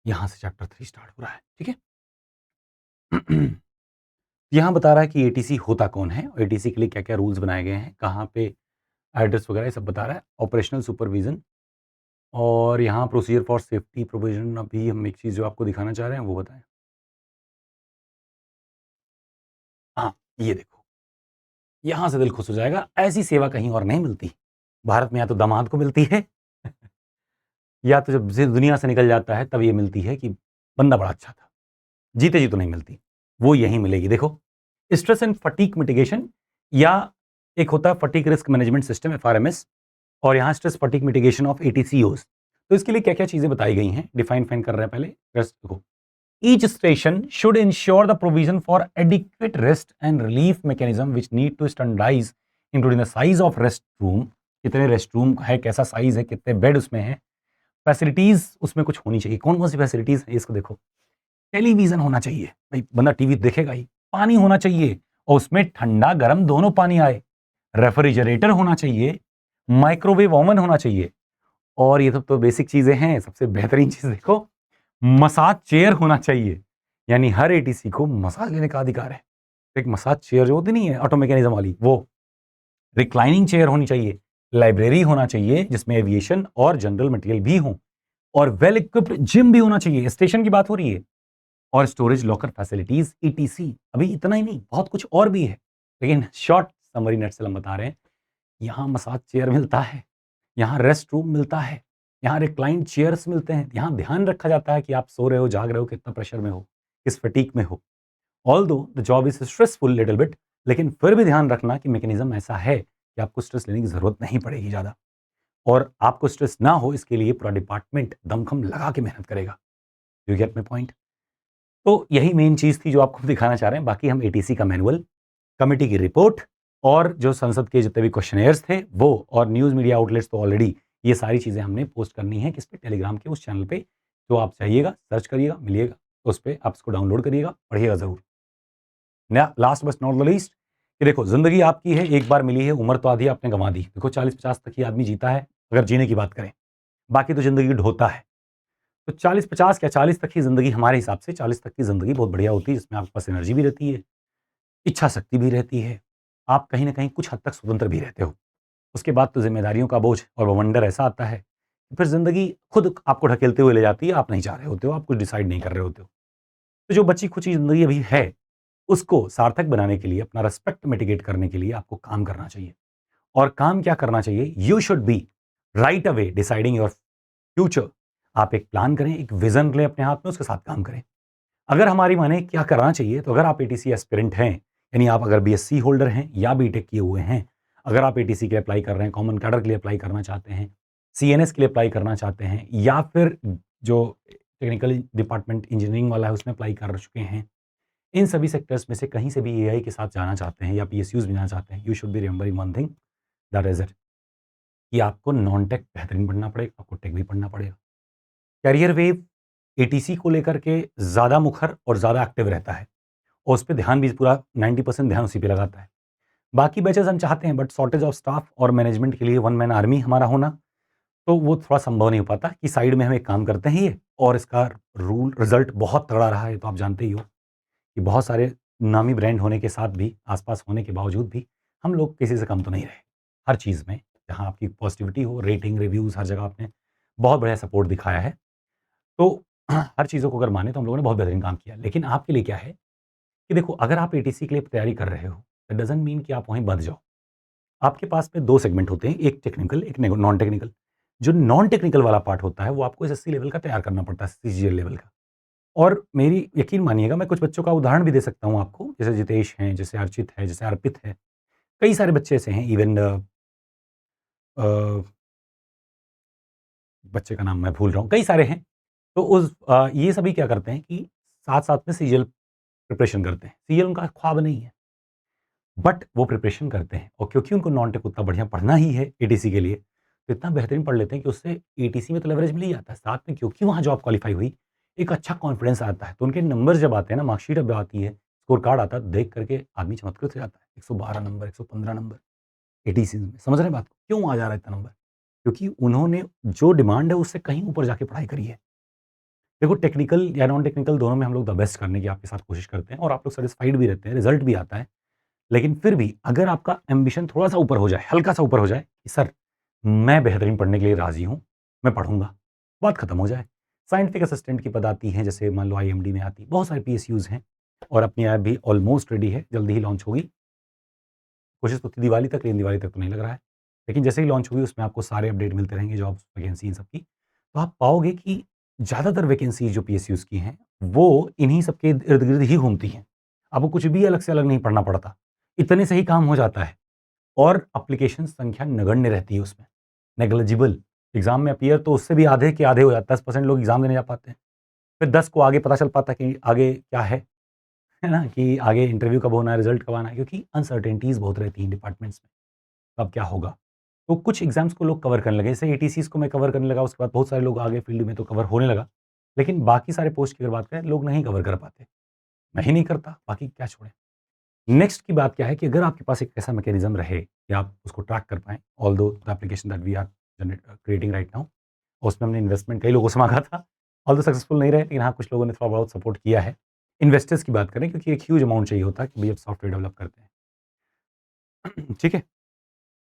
यहां से चैप्टर 3 स्टार्ट हो रहा है, ठीक है। यहाँ बता रहा है कि एटीसी होता कौन है और एटीसी के लिए क्या क्या रूल्स बनाए गए हैं, कहाँ पे एड्रेस वगैरह, ये सब बता रहा है। ऑपरेशनल सुपरविजन, और यहाँ प्रोसीजर फॉर सेफ्टी प्रोविजन। अभी हम एक चीज़ जो आपको दिखाना चाह रहे हैं वो बताएं। हाँ, ये देखो, यहाँ से दिल खुश हो जाएगा, ऐसी सेवा कहीं और नहीं मिलती भारत में। या तो दामाद को मिलती है या तो जब दुनिया से निकल जाता है तब ये मिलती है कि बंदा बड़ा अच्छा था, जीते जी तो नहीं मिलती, वो यहीं मिलेगी। देखो, स्ट्रेस एंड फटीक मिटिगेशन, या एक होता है फटीक रिस्क मैनेजमेंट सिस्टम, एफआरएमएस, और यहाँ स्ट्रेस फटीक मिटिगेशन ऑफ एटीसीओज। तो इसके लिए क्या क्या चीजें बताई गई हैं, डिफाइन फाइन कर रहे हैं पहले। रेस्ट देखो, each station should ensure the provision for adequate rest and relief mechanism which need to standardise including the size of rest room, कितने रेस्ट रूम है, कैसा साइज है, कितने बेड उसमें है, फैसिलिटीज उसमें कुछ होनी चाहिए। कौन कौन सी फैसिलिटीज है इसको देखो, टेलीविजन होना चाहिए, भाई बंदा टीवी देखेगा ही, पानी होना चाहिए और उसमें ठंडा गर्म दोनों पानी आए, रेफ्रिजरेटर होना चाहिए, माइक्रोवेव ओवन होना चाहिए, और ये सब तो बेसिक चीजें हैं। सबसे बेहतरीन चीज देखो, मसाज चेयर होना चाहिए, यानी हर एटीसी को मसाज लेने का अधिकार है। एक मसाज चेयर जो होती नहीं है ऑटो मैकेनिज्म वाली, वो रिक्लाइनिंग चेयर होनी चाहिए, लाइब्रेरी होना चाहिए जिसमें एविएशन और जनरल मटेरियल भी हो, और वेल इक्विप्ड जिम भी होना चाहिए। स्टेशन की बात हो रही है, और स्टोरेज लॉकर फैसिलिटीज ईटीसी। अभी इतना ही नहीं, बहुत कुछ और भी है, लेकिन शॉर्ट समरी नेट से हम बता रहे हैं। यहाँ मसाज चेयर मिलता है, यहाँ रेस्ट रूम मिलता है, यहाँ रिक्लाइन चेयर्स मिलते हैं, यहाँ ध्यान रखा जाता है कि आप सो रहे हो, जाग रहे हो, कितना प्रेशर में हो, किस फटीक में हो। ऑल दो the job is stressful little bit, लेकिन फिर भी ध्यान रखना कि मैकेनिज्म ऐसा है कि आपको स्ट्रेस लेने की जरूरत नहीं पड़ेगी ज़्यादा, और आपको स्ट्रेस ना हो इसके लिए पूरा डिपार्टमेंट दमखम लगा के मेहनत करेगा। You get my point? तो यही मेन चीज़ थी जो आपको दिखाना चाह रहे हैं। बाकी हम एटीसी का मैनुअल, कमेटी की रिपोर्ट, और जो संसद के जितने भी क्वेश्चनेयर्स थे वो, और न्यूज़ मीडिया आउटलेट्स तो ऑलरेडी ये सारी चीज़ें हमने पोस्ट करनी है किस पे, टेलीग्राम के उस चैनल पे। तो आप चाहिएगा, सर्च करिएगा, मिलिएगा, उस पर आप इसको डाउनलोड करिएगा, पढ़िएगा ज़रूर। Last but not the least, कि देखो ज़िंदगी आपकी है, एक बार मिली है, उम्र तो आधी आपने गंवा दी। देखो 40-50 तक ही आदमी जीता है अगर जीने की बात करें, बाकी तो ज़िंदगी ढोता है। तो 40-50 क्या 40 तक की ज़िंदगी, हमारे हिसाब से 40 तक की ज़िंदगी बहुत बढ़िया होती है, जिसमें आपके पास एनर्जी भी रहती है, इच्छा शक्ति भी रहती है, आप कहीं ना कहीं कुछ हद तक स्वतंत्र भी रहते हो। उसके बाद तो जिम्मेदारियों का बोझ और बवंडर ऐसा आता है कि फिर ज़िंदगी खुद आपको ढकेलते हुए ले जाती है, आप नहीं चाह रहे होते हो, आप कुछ डिसाइड नहीं कर रहे होते हो। तो जो बची खुची ज़िंदगी अभी है, उसको सार्थक बनाने के लिए, अपना रिस्पेक्ट मिटिगेट करने के लिए आपको काम करना चाहिए। और काम क्या करना चाहिए? You should B right away deciding your future. आप एक प्लान करें, एक विज़न लें अपने हाथ में, उसके साथ काम करें। अगर हमारी माने क्या करना चाहिए, तो अगर आप एटीसी एस्पिरेंट हैं, यानी आप अगर बीएससी होल्डर हैं या बीटेक किए हुए हैं, अगर आप एटीसी के लिए अप्लाई कर रहे हैं, कॉमन कैडर के लिए अप्लाई करना चाहते हैं, सीएनएस के लिए अप्लाई करना चाहते हैं, या फिर जो टेक्निकल डिपार्टमेंट इंजीनियरिंग वाला है उसमें अप्लाई कर चुके हैं, इन सभी सेक्टर्स में से कहीं से भी एआई के साथ जाना चाहते हैं या पीएसयूज में जाना चाहते हैं, you should B remembering one thing, that is it, कि आपको नॉन टेक बेहतरीन पढ़ना पड़ेगा, आपको टेक भी पढ़ना पड़ेगा। कैरियर वेव एटीसी को लेकर के ज़्यादा मुखर और ज़्यादा एक्टिव रहता है, और उस पे ध्यान भी पूरा 90% ध्यान उसी पे लगाता है। बाकी बैचेज़ हम चाहते हैं, बट शॉर्टेज ऑफ स्टाफ और मैनेजमेंट के लिए वन मैन आर्मी हमारा होना, तो वो थोड़ा संभव नहीं हो पाता कि साइड में हम एक काम करते हैं ये, और इसका रूल रिज़ल्ट बहुत तगड़ा रहा है, तो आप जानते ही हो कि बहुत सारे नामी ब्रांड होने के साथ भी, आस-पास होने के बावजूद भी, हम लोग किसी से कम तो नहीं रहे। हर चीज़ में, जहाँ आपकी पॉज़िटिविटी हो, रेटिंग, रिव्यूज़, हर जगह आपने बहुत बढ़िया सपोर्ट दिखाया है। तो हर चीज़ों को अगर माने तो हम लोगों ने बहुत बेहतरीन काम किया। लेकिन आपके लिए क्या है कि देखो, अगर आप एटीसी के लिए तैयारी कर रहे हो, दैट डज़न्ट मीन कि आप वहीं बंध जाओ। आपके पास में 2 सेगमेंट होते हैं, एक टेक्निकल, एक नॉन टेक्निकल। जो नॉन टेक्निकल वाला पार्ट होता है, वो आपको एसएससी लेवल का तैयार करना पड़ता है, सीजीएल लेवल का। और मेरी यकीन मानिएगा, मैं कुछ बच्चों का उदाहरण भी दे सकता हूँ आपको, जैसे जितेश हैं, जैसे अर्चित है, जैसे अर्पित है। कई सारे बच्चे ऐसे हैं, इवन अ, बच्चे का नाम मैं भूल रहा हूँ, कई सारे हैं। तो ये सभी क्या करते हैं कि साथ-साथ में सीजीएल प्रिपरेशन करते हैं। सीजीएल उनका ख्वाब नहीं है, बट वो प्रिपरेशन करते हैं, और क्योंकि उनको नॉन टेक उतना बढ़िया पढ़ना ही है एटीसी के लिए, तो इतना बेहतरीन पढ़ लेते हैं कि उससे एटीसी में तो लेवरेज मिल ही जाता है। साथ में क्योंकि वहाँ जॉब क्वालिफ़ाई हुई, एक अच्छा कॉन्फिडेंस आता है। तो उनके नंबर जब आते हैं ना, मार्कशीट जब आती है, स्कोर कार्ड आता है, देख करके आदमी चमत्कृत हो जाता है। 112 नंबर, 115 नंबर एटीसी में। समझ रहे हैं बात को? क्यों आ जा रहा है इतना नंबर? क्योंकि उन्होंने जो डिमांड है उससे कहीं ऊपर जाके पढ़ाई करी है। देखो, टेक्निकल या नॉन टेक्निकल दोनों में हम लोग द बेस्ट करने की आपके साथ कोशिश करते हैं, और आप लोग सैटिस्फाइड भी रहते हैं, रिजल्ट भी आता है। लेकिन फिर भी अगर आपका एम्बिशन थोड़ा-सा ऊपर हो जाए, हल्का-सा ऊपर हो जाए कि सर, मैं बेहतरीन पढ़ने के लिए राज़ी हूँ, मैं पढ़ूँगा, बात खत्म हो जाए। साइंटिफिक असिस्टेंट की पद आती हैं, जैसे मान लो आईएमडी में आती है, बहुत सारे पीएसयूज़ हैं, और अपनी ऐप भी ऑलमोस्ट रेडी है, जल्दी ही लॉन्च होगी। कोशिश तो थी दिवाली तक, लेकिन दिवाली तक तो नहीं लग रहा है। लेकिन जैसे ही लॉन्च होगी, उसमें आपको सारे अपडेट मिलते रहेंगे, जॉब्स, वैकेंसी इन सब की। तो आप पाओगे कि ज़्यादातर वैकेंसी जो पीएसयूज़ की हैं, वो इन्हीं सब के इर्द-गिर्द ही घूमती हैं। आपको कुछ भी अलग से अलग नहीं पढ़ना पड़ता। इतने से ही काम हो जाता है, और एप्लीकेशन संख्या नगण्य रहती है उसमें, नेग्लिजिबल। एग्ज़ाम में अपीयर तो उससे भी आधे के आधे हो जाता है, 10% लोग एग्ज़ाम देने जा पाते हैं। फिर 10 को आगे पता चल पाता है कि आगे क्या है ना? कि आगे इंटरव्यू कब होना है, रिज़ल्ट कब आना है, क्योंकि अनसर्टेनिटीज़ बहुत रहती हैं डिपार्टमेंट्स में, कब क्या होगा। तो कुछ एग्ज़ाम्स को लोग कवर करने लगे, जैसे एटीसीज़ को मैं कवर करने लगा, उसके बाद बहुत सारे लोग आगे फील्ड में तो कवर होने लगा। लेकिन बाकी सारे पोस्ट की अगर बात करें, लोग नहीं कवर कर पाते। मैं ही नहीं करता, बाकी क्या छोड़ें। नेक्स्ट की बात क्या है कि अगर आपके पास एक ऐसा मैकेनिज़्म रहे कि आप उसको ट्रैक कर पाएँ, although the application that we are creating right now, उसमें हमने इन्वेस्टमेंट कई लोगों से माँगा था, ऑल्दो सक्सेसफुल नहीं रहे, लेकिन हाँ, कुछ लोगों ने थोड़ा बहुत सपोर्ट किया है। इन्वेस्टर्स की बात करें, क्योंकि एक ह्यूज अमाउंट चाहिए होता है कि भई अब सॉफ्टवेयर डेवलप करते हैं। ठीक है?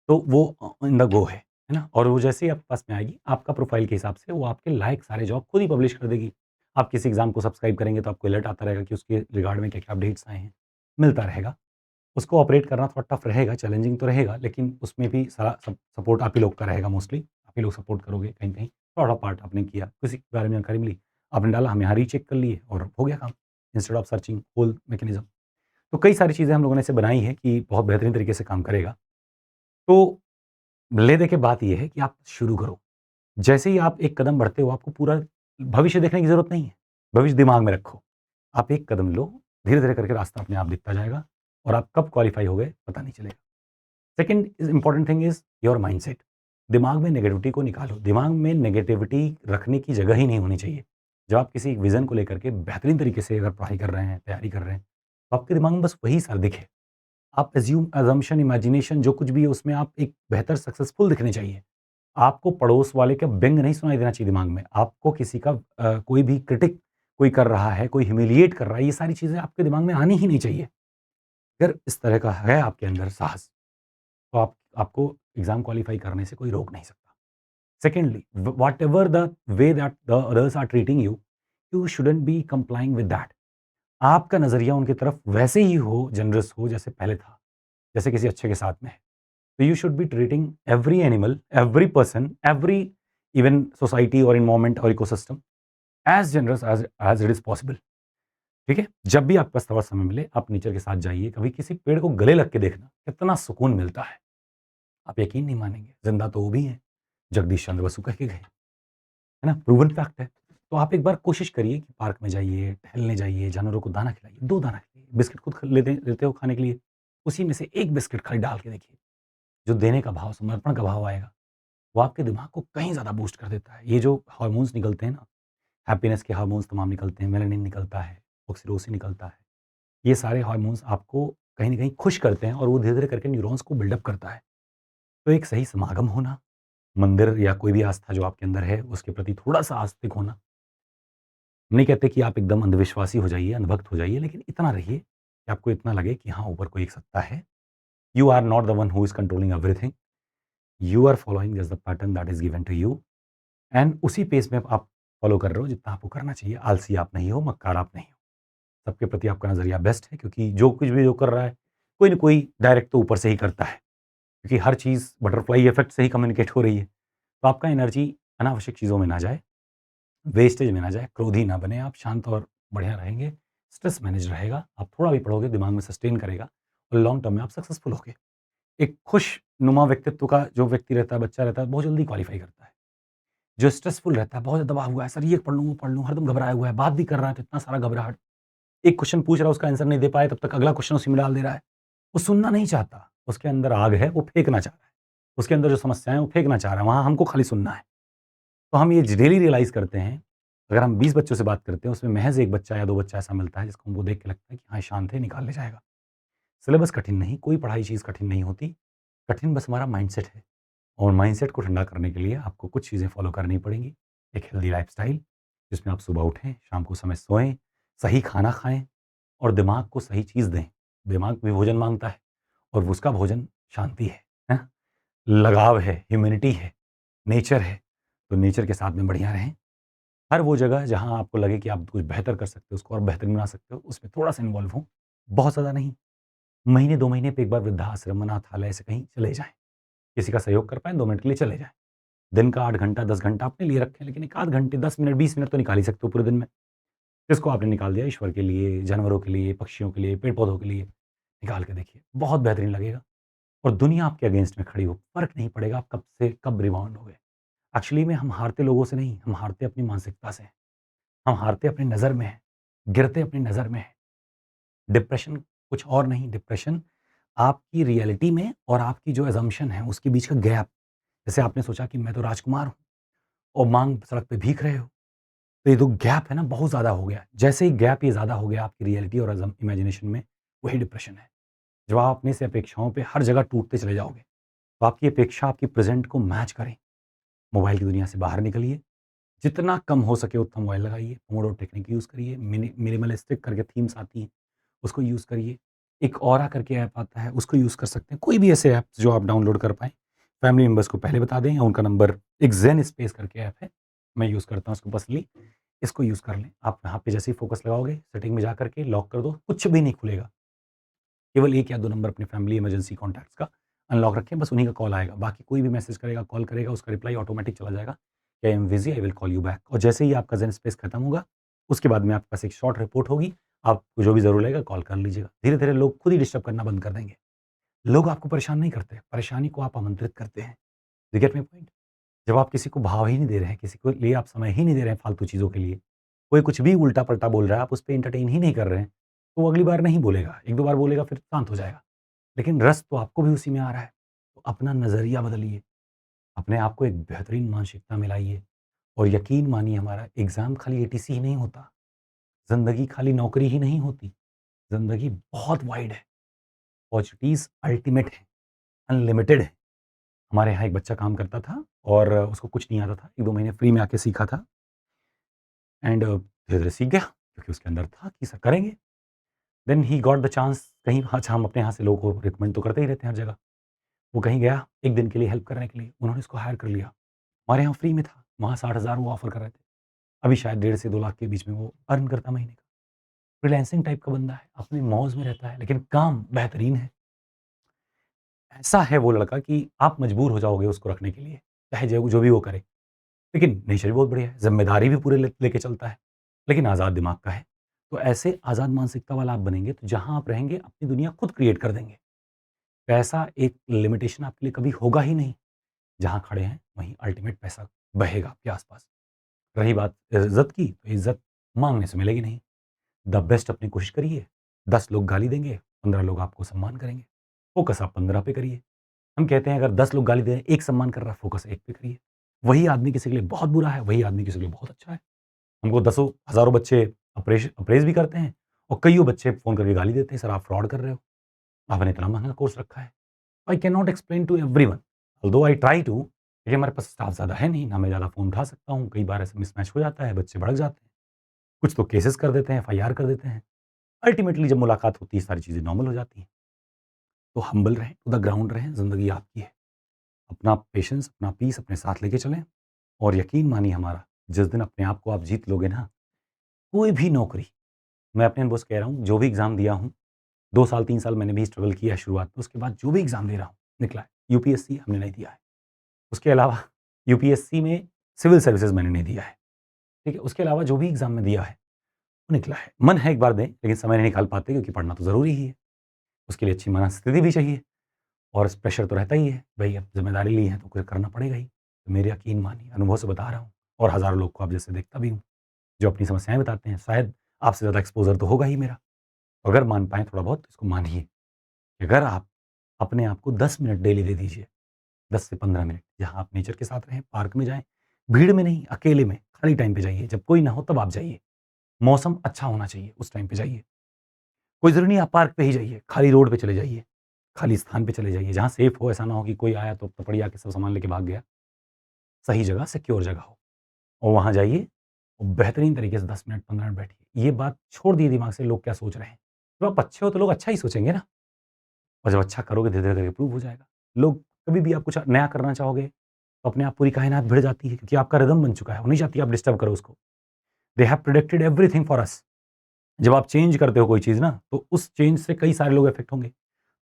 तो वो इन द गो है ना? और वो जैसे ही आपके पास में आएगी, आपका प्रोफ़ाइल के हिसाब से वो आपके लायक सारे जॉब खुद ही पब्लिश कर देगी। आप किसी एग्ज़ाम को सब्सक्राइब करेंगे तो आपको अलर्ट आता रहेगा कि उसके रिगार्ड में क्या-क्या अपडेट्स आए हैं, मिलता रहेगा। उसको ऑपरेट करना थोड़ा टफ रहेगा, चैलेंजिंग तो रहेगा, लेकिन उसमें भी सारा सपोर्ट आप ही लोग का रहेगा मोस्टली। आप ही लोग सपोर्ट करोगे कहीं-कहीं, थोड़ा पार्ट आपने किया, किसी के बारे में जानकारी मिली, आपने डाला, हम यहाँ रीचेक कर लिए और हो गया काम, instead of searching whole mechanism. तो कई सारी चीज़ें हम लोगों ने ऐसे बनाई हैं कि बहुत बेहतरीन तरीके से काम करेगा। तो ले दे के बात ये है कि आप शुरू करो। जैसे ही आप एक कदम बढ़ते हो, आपको पूरा भविष्य देखने की ज़रूरत नहीं है। भविष्य दिमाग में रखो। आप एक कदम लो, धीरे-धीरे करके रास्ता अपने आप दिखता जाएगा, और आप कब क्वालीफाई हो गए, पता नहीं चलेगा। Second is important thing is your mindset. दिमाग में नेगेटिविटी को निकालो। दिमाग में नेगेटिविटी रखने की जगह ही नहीं होनी चाहिए। जब आप किसी विज़न को लेकर के बेहतरीन तरीके से अगर पढ़ाई कर रहे हैं, तैयारी कर रहे हैं, तो आपके दिमाग में बस वही सारा दिखे। आप असम्पशन, इमेजिनेशन जो कुछ भी है, उसमें आप एक बेहतर सक्सेसफुल दिखने चाहिए। आपको पड़ोस वाले का व्यंग नहीं सुनाई देना चाहिए दिमाग में। आपको किसी का कोई भी क्रिटिक कोई कर रहा है, कोई ह्यूमिलिएट कर रहा है, ये सारी चीज़ें आपके दिमाग में आनी ही नहीं चाहिए। अगर इस तरह का है आपके अंदर साहस, तो आपको एग्ज़ाम क्वालीफाई करने से कोई रोक नहीं सकता। Secondly, whatever the way that the others are treating you, you shouldn't be complying with that. आपका नज़रिया उनकी तरफ वैसे ही हो, जनरस हो जैसे पहले था, जैसे किसी अच्छे के साथ में है। तो you should be treating every animal, every person, every even society और एनवायरनमेंट और ecosystem as generous as it is possible. ठीक है? जब भी आपके पास थोड़ा समय मिले, आप नेचर के साथ जाइए, कभी किसी पेड़ को गले लग के देखना, कितना सुकून मिलता है। आप यकीन नहीं मानेंगे, ज़िंदा तो वो भी हैं, जगदीश चंद्र बसु कह के गए, है ना? प्रूवन फैक्ट है। तो आप एक बार कोशिश करिए कि पार्क में जाइए, टहलने जाइए, जानवरों को दाना खिलाइए, 2 दाना खिलाइए, बिस्किट खुद ख लेते हो खाने के लिए, उसी में से 1 बिस्किट खाली डाल के देखिए, जो देने का भाव, समर्पण का भाव आएगा, वो आपके दिमाग को कहीं ज़्यादा बूस्ट कर देता है। ये जो हार्मोन्स निकलते हैं ना, हैप्पीनेस के हार्मोन्स तमाम निकलते हैं, मेलानिन निकलता है, ऑक्सीटोसिन निकलता है। ये सारे हार्मोन्स आपको कहीं न कहीं खुश करते हैं और वो धीरे-धीरे करके न्यूरॉन्स को बिल्डअप करता है। तो एक सही समागम होना, मंदिर या कोई भी आस्था जो आपके अंदर है, उसके प्रति थोड़ा-सा आस्तिक होना। हम नहीं कहते कि आप एकदम अंधविश्वासी हो जाइए, अंधभक्त हो जाइए, लेकिन इतना रहिए कि आपको इतना लगे कि हाँ, ऊपर कोई एक सत्ता है। You are not the one who is controlling everything. You are following just the pattern that is given to you and उसी पेस में आप फॉलो कर रहे हो जितना आपको करना चाहिए। आलसी आप नहीं हो, मक्कार आप नहीं हो। सबके प्रति आपका नज़रिया बेस्ट है क्योंकि जो कुछ भी जो कर रहा है, कोई न कोई डायरेक्ट तो ऊपर से ही करता है। क्योंकि हर चीज़ बटरफ्लाई इफ़ेक्ट से ही कम्युनिकेट हो रही है। तो आपका एनर्जी अनावश्यक चीज़ों में ना जाए, वेस्टेज में ना जाए, क्रोधी ना बने, आप शांत और बढ़िया रहेंगे, स्ट्रेस मैनेज रहेगा, आप थोड़ा भी पढ़ोगे दिमाग में सस्टेन करेगा और लॉन्ग टर्म में आप सक्सेसफुल होगे। एक खुशनुमा व्यक्तित्व का जो व्यक्ति रहता है, बच्चा रहता है, बहुत जल्दी क्वालीफाई करता है। जो स्ट्रेसफुल रहता है, बहुत ज़्यादा दबा हुआ है, सर ये पढ़ लूँ, वो पढ़ लूँ, हरदम घबराया हुआ है, बात भी कर रहा है तो इतना सारा घबराहट, एक क्वेश्चन पूछ रहा है उसका आंसर नहीं दे पाए तब तक अगला क्वेश्चन उसी में डाल दे रहा है। वो सुनना नहीं चाहता, उसके अंदर आग है, वो फेंकना चाह रहा है। उसके अंदर जो समस्याएँ हैं, वो फेंकना चाह रहा है, वहाँ हमको खाली सुनना है। तो हम ये डेली रियलाइज़ करते हैं, अगर हम 20 बच्चों से बात करते हैं, उसमें महज़ 1 बच्चा या 2 बच्चा ऐसा मिलता है, जिसको हमको देख के लगता है कि हाँ, शांत है, निकाल ले जाएगा। सिलेबस कठिन नहीं, कोई पढ़ाई चीज़ कठिन नहीं होती, कठिन बस हमारा माइंडसेट है और माइंडसेट को ठंडा करने के लिए आपको कुछ चीज़ें फ़ॉलो करनी पड़ेंगी। एक हेल्दी लाइफ़स्टाइल, जिसमें आप सुबह उठें, शाम को समय सोएँ, सही खाना खाएँ और दिमाग को सही चीज़ दें। दिमाग भी भोजन माँगता है और उसका भोजन शांति है? लगाव है, ह्यूमैनिटी है, नेचर है, तो नेचर के साथ में बढ़िया रहें। हर वो जगह जहाँ आपको लगे कि आप कुछ बेहतर कर सकते हो, उसको और बेहतरीन बना सकते हो, उसमें थोड़ा-सा इन्वॉल्व हों, बहुत ज़्यादा नहीं। महीने 2 महीने पे एक बार वृद्धाश्रम, अनाथालय से कहीं चले जाएँ। किसी का सहयोग कर पाएँ, 2 मिनट के लिए चले जाएँ। दिन का 8 घंटा, 10 घंटा अपने लिए रखें, लेकिन 1 आध घंटे, 10 मिनट, 20 मिनट तो निकाल ही सकते हो पूरे दिन में। जिसको आपने निकाल दिया ईश्वर के लिए, जानवरों के लिए, पक्षियों के लिए, पेड़-पौधों के लिए, निकाल के देखिए, बहुत बेहतरीन लगेगा और दुनिया आपके अगेंस्ट में खड़ी हो, फ़र्क नहीं पड़ेगा आप कब से कब रिबाउंड हो गए। एक्चुअली में हम हारते लोगों से नहीं, हम हारते अपनी मानसिकता से हैं। हम हारते अपनी नज़र में हैं, गिरते अपनी नज़र में हैं। डिप्रेशन कुछ और नहीं, डिप्रेशन आपकी रियलिटी में और आपकी जो असम्पशन है, उसके बीच का गैप। जैसे आपने सोचा कि मैं तो राजकुमार हूँ और माँग सड़क पे भीख रहे हो। तो ये जो गैप है ना, बहुत ज़्यादा हो गया। जैसे ही गैप ये ज़्यादा हो गया आपकी रियलिटी और इमेजिनेशन में, वही डिप्रेशन है। जब आप अपने से अपेक्षाओं पे हर जगह टूटते चले जाओगे, तो आपकी अपेक्षा आपकी प्रेज़ेंट को मैच करें। मोबाइल की दुनिया से बाहर निकलिए, जितना कम हो सके उतना मोबाइल लगाइए, पोमोडोर टेक्निक यूज़ करिए, मिनिमलिस्टिक करके थीम्स आती हैं, उसको यूज़ करिए। एक ऑरा करके ऐप आता है, उसको यूज़ कर सकते हैं। कोई भी ऐसे ऐप्स जो आप डाउनलोड कर पाएँ, फैमिली मेंबर्स को पहले बता दें या उनका नंबर, एक ज़ेन स्पेस करके ऐप है, मैं यूज़ करता हूँ उसको पर्सनली, इसको यूज़ कर लें। आप यहाँ पे जैसे ही फ़ोकस लगाओगे, सेटिंग में जा कर के लॉक कर दो, कुछ भी नहीं खुलेगा। केवल 1 या 2 नंबर अपने फैमिली इमरजेंसी कॉन्टैक्ट्स का अनलॉक रखें, बस उन्हीं का कॉल आएगा। बाकी कोई भी मैसेज करेगा, कॉल करेगा, उसका रिप्लाई ऑटोमैटिक चला जाएगा कि I am busy, I will call you back और जैसे ही आपका ज़ेन स्पेस खत्म होगा, उसके बाद में आपके पास एक शॉर्ट रिपोर्ट होगी, आपको जो भी ज़रूर लगेगा कॉल कर लीजिएगा। धीरे-धीरे लोग खुद ही डिस्टर्ब करना बंद कर देंगे। लोग आपको परेशान नहीं करते, परेशानी को आप आमंत्रित करते हैं। You get my point? जब आप किसी को भाव ही नहीं दे रहे हैं, किसी को लिए आप समय ही नहीं दे रहे हैं फालतू चीज़ों के लिए, कोई कुछ भी उल्टा-पल्टा बोल रहा है, आप उस पे एंटरटेन ही नहीं कर रहे हैं, तो वो अगली बार नहीं बोलेगा। 1-2 बार बोलेगा फिर शांत हो जाएगा। लेकिन रस तो आपको भी उसी में आ रहा है। तो अपना नज़रिया बदलिए, अपने आप को एक बेहतरीन मानसिकता में लाइए और यकीन मानिए हमारा एग्ज़ाम खाली एटीसी ही नहीं होता, ज़िंदगी खाली नौकरी ही नहीं होती, ज़िंदगी बहुत वाइड है, अपॉर्च्युनिटीज़ अल्टीमेट है, अनलिमिटेड है। हमारे यहाँ एक बच्चा काम करता था और उसको कुछ नहीं आता था, 1-2 महीने फ्री में आके सीखा था एंड धीरे-धीरे सीख गया क्योंकि उसके अंदर था कि सर करेंगे। Then he got the chance कहीं, अच्छा हम अपने यहाँ से लोगों को रिकमेंड तो करते ही रहते हैं हर जगह। वो कहीं गया 1 दिन के लिए हेल्प करने के लिए, उन्होंने इसको हायर कर लिया। हमारे यहाँ फ्री में था, वहाँ 60,000 वो ऑफ़र कर रहे थे। अभी शायद 1.5 से 2 लाख के बीच में वो अर्न करता महीने का। फ्रीलांसिंग टाइप का बंदा है, अपनी मौज में रहता है, लेकिन काम बेहतरीन है। ऐसा है वो लड़का कि आप मजबूर हो जाओगे उसको रखने के लिए, चाहे जो जो भी वो करे। लेकिन नेचर भी बहुत बढ़िया है, ज़िम्मेदारी भी पूरे लेके चलता है, लेकिन आज़ाद दिमाग का है। तो ऐसे आज़ाद मानसिकता वाला आप बनेंगे, तो जहाँ आप रहेंगे अपनी दुनिया खुद क्रिएट कर देंगे। पैसा एक लिमिटेशन आपके लिए कभी होगा ही नहीं। जहाँ खड़े हैं, वहीं अल्टीमेट पैसा बहेगा आपके आस-पास। रही बात इज़्ज़त की, तो इज़्ज़त माँगने से मिलेगी नहीं। द बेस्ट अपनी कोशिश करिए, 10 लोग गाली देंगे, 15 लोग आपको सम्मान करेंगे। फ़ोकस आप 15 पे करिए। हम कहते हैं अगर 10 लोग गाली दे रहे हैं, 1 सम्मान कर रहा है, फ़ोकस 1 पे करिए। वही आदमी किसी के लिए बहुत बुरा है, वही आदमी किसी के लिए बहुत अच्छा है। हमको दसों हज़ारों बच्चे अप्रेज़ भी करते हैं और कइयों बच्चे फ़ोन करके गाली देते हैं, सर आप फ्रॉड कर रहे हो, आपने इतना महँगा कोर्स रखा है। I can not explain to everyone, although I try to, देखिए हमारे पास स्टाफ ज़्यादा है नहीं, ना मैं ज़्यादा फ़ोन उठा सकता हूँ, कई बार ऐसे मिसमैच हो जाता है, बच्चे भड़क जाते हैं। कुछ तो केसेस कर देते हैं, एफआईआर कर देते हैं। अल्टीमेटली जब मुलाकात होती है, सारी चीज़ें नॉर्मल हो जाती हैं। तो हम्बल रहें, टू द ग्राउंड रहें, ज़िंदगी आपकी है। अपना पेशेंस, अपना पीस अपने साथ लेके चलें और यकीन मानिए हमारा, जिस दिन अपने आप को आप जीत लोगे ना, कोई भी नौकरी, मैं अपने अनुभव से कह रहा हूँ, जो भी एग्ज़ाम दिया हूँ, 2 साल 3 साल मैंने भी स्ट्रगल किया है शुरुआत में, उसके बाद जो भी एग्ज़ाम दे रहा हूँ, निकला है। यूपीएससी हमने नहीं दिया है। उसके अलावा यूपीएससी में सिविल सर्विसेज़ मैंने नहीं दिया है, ठीक है? उसके अलावा जो भी एग्ज़ाम में दिया है, वो निकला है। मन है एक बार दें, लेकिन समय नहीं निकाल पाते क्योंकि पढ़ना तो ज़रूरी ही है। उसके लिए अच्छी मनःस्थिति भी चाहिए और प्रेशर तो रहता ही है, भई अब ज़िम्मेदारी ली है तो कुछ करना पड़ेगा ही। तो मेरे यकीन मानिए, अनुभव से बता रहा हूँ और हज़ारों लोग को आप जैसे देखता भी हूँ, जो अपनी समस्याएँ बताते हैं, शायद आपसे ज़्यादा एक्सपोज़र तो होगा ही मेरा। अगर मान पाएँ थोड़ा बहुत तो इसको मानिए, कि अगर आप अपने आप को 10 मिनट डेली दे दीजिए, 10 से 15 मिनट, जहाँ आप नेचर के साथ रहें, पार्क में जाएँ, भीड़ में नहीं, अकेले में, खाली टाइम पे जाइए, जब कोई ना हो तब आप जाइए। मौसम अच्छा होना चाहिए, उस टाइम पे जाइए। कोई ज़रूरी नहीं आप पार्क पे ही जाइए, खाली रोड पे चले जाइए, खाली स्थान पे चले जाइए, जहाँ सेफ हो, ऐसा ना हो कि कोई आया तो तपड़िया के सब सामान लेके भाग गया। सही जगह, सिक्योर जगह हो और वहाँ जाइए और बेहतरीन तरीके से 10 मिनट, 15 मिनट बैठिए। ये बात छोड़ दिए दिमाग से लोग क्या सोच रहे हैं। जब आप अच्छे हो तो लोग अच्छा ही सोचेंगे ना और जब अच्छा करोगे धीरे-धीरे करके प्रूव हो जाएगा। लोग कभी भी आप कुछ नया करना चाहोगे, तो अपने आप पूरी कायनात भिड़ जाती है क्योंकि आपका रिदम बन चुका है, वो नहीं चाहती आप डिस्टर्ब करो उसको। They have predicted everything for us. जब आप चेंज करते हो कोई चीज़ ना, तो उस चेंज से कई सारे लोग अफ़ेक्ट होंगे।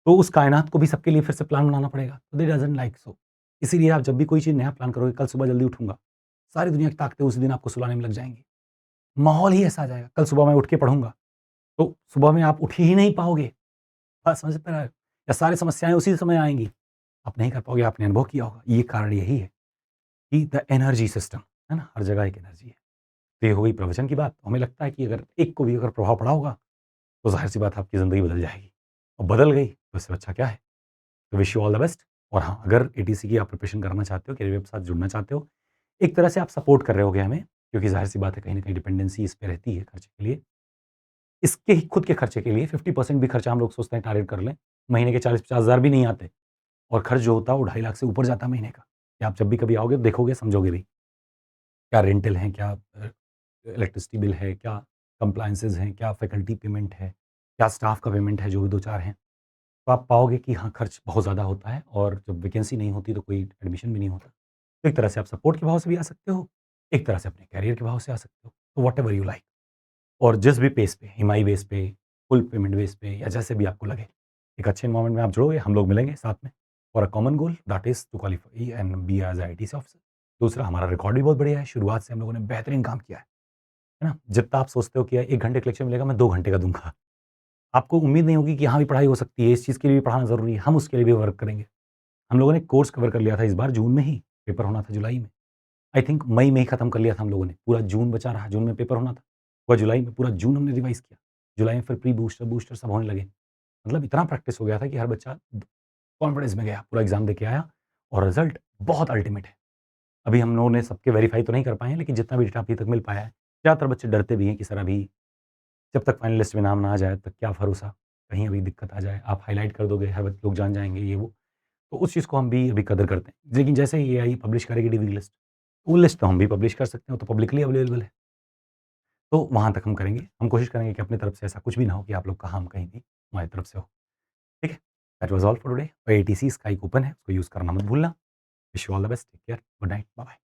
तो उस कायनात को भी सबके लिए फिर से प्लान बनाना पड़ेगा। तो दे डज़न्ट लाइक सो। इसीलिए आप जब भी कोई चीज़ नया प्लान करोगे, कल सुबह जल्दी उठूँगा, सारी दुनिया की ताकतें उसी दिन आपको सुलाने में लग जाएँगी। माहौल ही ऐसा आ जाएगा, कल सुबह मैं उठ के पढ़ूँगा, तो सुबह में आप उठ ही नहीं पाओगे। बात समझ पा रहे हो? या सारी समस्याएँ उसी समय आएँगी। आप नहीं कर पाओगे, आपने अनुभव किया होगा। ये कारण यही है कि द एनर्जी सिस्टम, है ना? हर जगह एक एनर्जी है। तो ये हो गई प्रवचन की बात। हमें लगता है कि अगर एक को भी अगर प्रभाव पड़ा होगा, तो ज़ाहिर-सी बात है आपकी ज़िंदगी बदल जाएगी और बदल गई, तो इससे अच्छा क्या है? तो wish you all the best और हाँ, अगर एटीसी की आप प्रिपरेशन करना चाहते हो, करियर के साथ जुड़ना चाहते हो, एक तरह से आप सपोर्ट कर रहे होगे हमें, क्योंकि ज़ाहिर-सी बात है कहीं न कहीं डिपेंडेंसी इस पे रहती है खर्चे के लिए। इसके ही खुद के खर्चे के लिए 50% भी खर्चा हम लोग सोचते हैं टारगेट कर लें, महीने के 40-50 हज़ार भी नहीं आते और खर्च जो होता है वो 2.5 लाख से ऊपर जाता है महीने का। कि आप जब भी कभी आओगे देखोगे, समझोगे भी। क्या रेंटल है, क्या इलेक्ट्रिसिटी बिल है, क्या कंप्लायंसेज़ हैं, क्या फैकल्टी पेमेंट है, क्या स्टाफ का पेमेंट है जो भी 2-4 हैं। तो आप पाओगे कि हाँ, खर्च बहुत ज़्यादा होता है और जब वैकेंसी नहीं होती तो कोई एडमिशन भी नहीं होता। तो एक तरह से आप सपोर्ट के भाव से भी आ सकते हो, एक तरह से अपने करियर के भाव से आ सकते हो, तो व्हाटएवर यू लाइक। और जिस भी पेस पे, ईएमआई बेस पे, फुल पेमेंट बेस पे या जैसे भी आपको लगे, एक अच्छे एनवायरनमेंट में आप जुड़ोगे, हम लोग मिलेंगे साथ में for a common goal that is to qualify and be as ITS officer. दूसरा हमारा रिकॉर्ड भी बहुत बढ़िया है, शुरुआत से हम लोगों ने बेहतरीन काम किया है ना? जितना आप सोचते हो कि 1 घंटे का लेक्चर मिलेगा, मैं 2 घंटे का दूँगा। आपको उम्मीद नहीं होगी कि यहाँ भी पढ़ाई हो सकती है, इस चीज़ के लिए भी पढ़ाना ज़रूरी है, हम उसके लिए भी वर्क करेंगे। हम लोगों ने कोर्स कवर कर लिया था इस बार जून में ही, पेपर होना था जुलाई में। आई थिंक मई में ही खत्म कर लिया था हम लोगों ने, पूरा जून बचा रहा, जून में पेपर होना था। पूरा जुलाई में, पूरा जून हमने रिवाइज़ किया। जुलाई में फिर प्री बूस्टर, बूस्टर सब होने लगे। मतलब इतना प्रैक्टिस हो गया था कि हर बच्चा कॉन्फिडेंस में गया, पूरा एग्ज़ाम देके आया और रिज़ल्ट बहुत अल्टीमेट है। अभी हम लोगों ने सबके वेरीफ़ाई तो नहीं कर पाए हैं, लेकिन जितना भी डेटा अभी तक मिल पाया है, ज़्यादातर बच्चे डरते भी हैं कि सर अभी जब तक फाइनल लिस्ट में नाम ना आ जाए, तब क्या भरोसा, कहीं अभी दिक्कत आ जाए, आप हाइलाइट कर दोगे, हर लोग जान जाएँगे ये वो। तो उस चीज़ को हम भी अभी कदर करते हैं। लेकिन जैसे ही एआई पब्लिश करेगी डिग्री लिस्ट, वो लिस्ट तो हम भी पब्लिश कर सकते हैं, वो तो पब्लिकली अवेलेबल है। तो वहाँ तक हम करेंगे। हम कोशिश करेंगे कि अपनी तरफ से ऐसा कुछ भी ना हो कि आप लोग का हार्म कहीं भी हमारी तरफ से हो। ठीक है? That was all for today. ATC sky coupon है, उसको यूज करना मत भूलना। Wish you all the best, take care, good night, bye bye.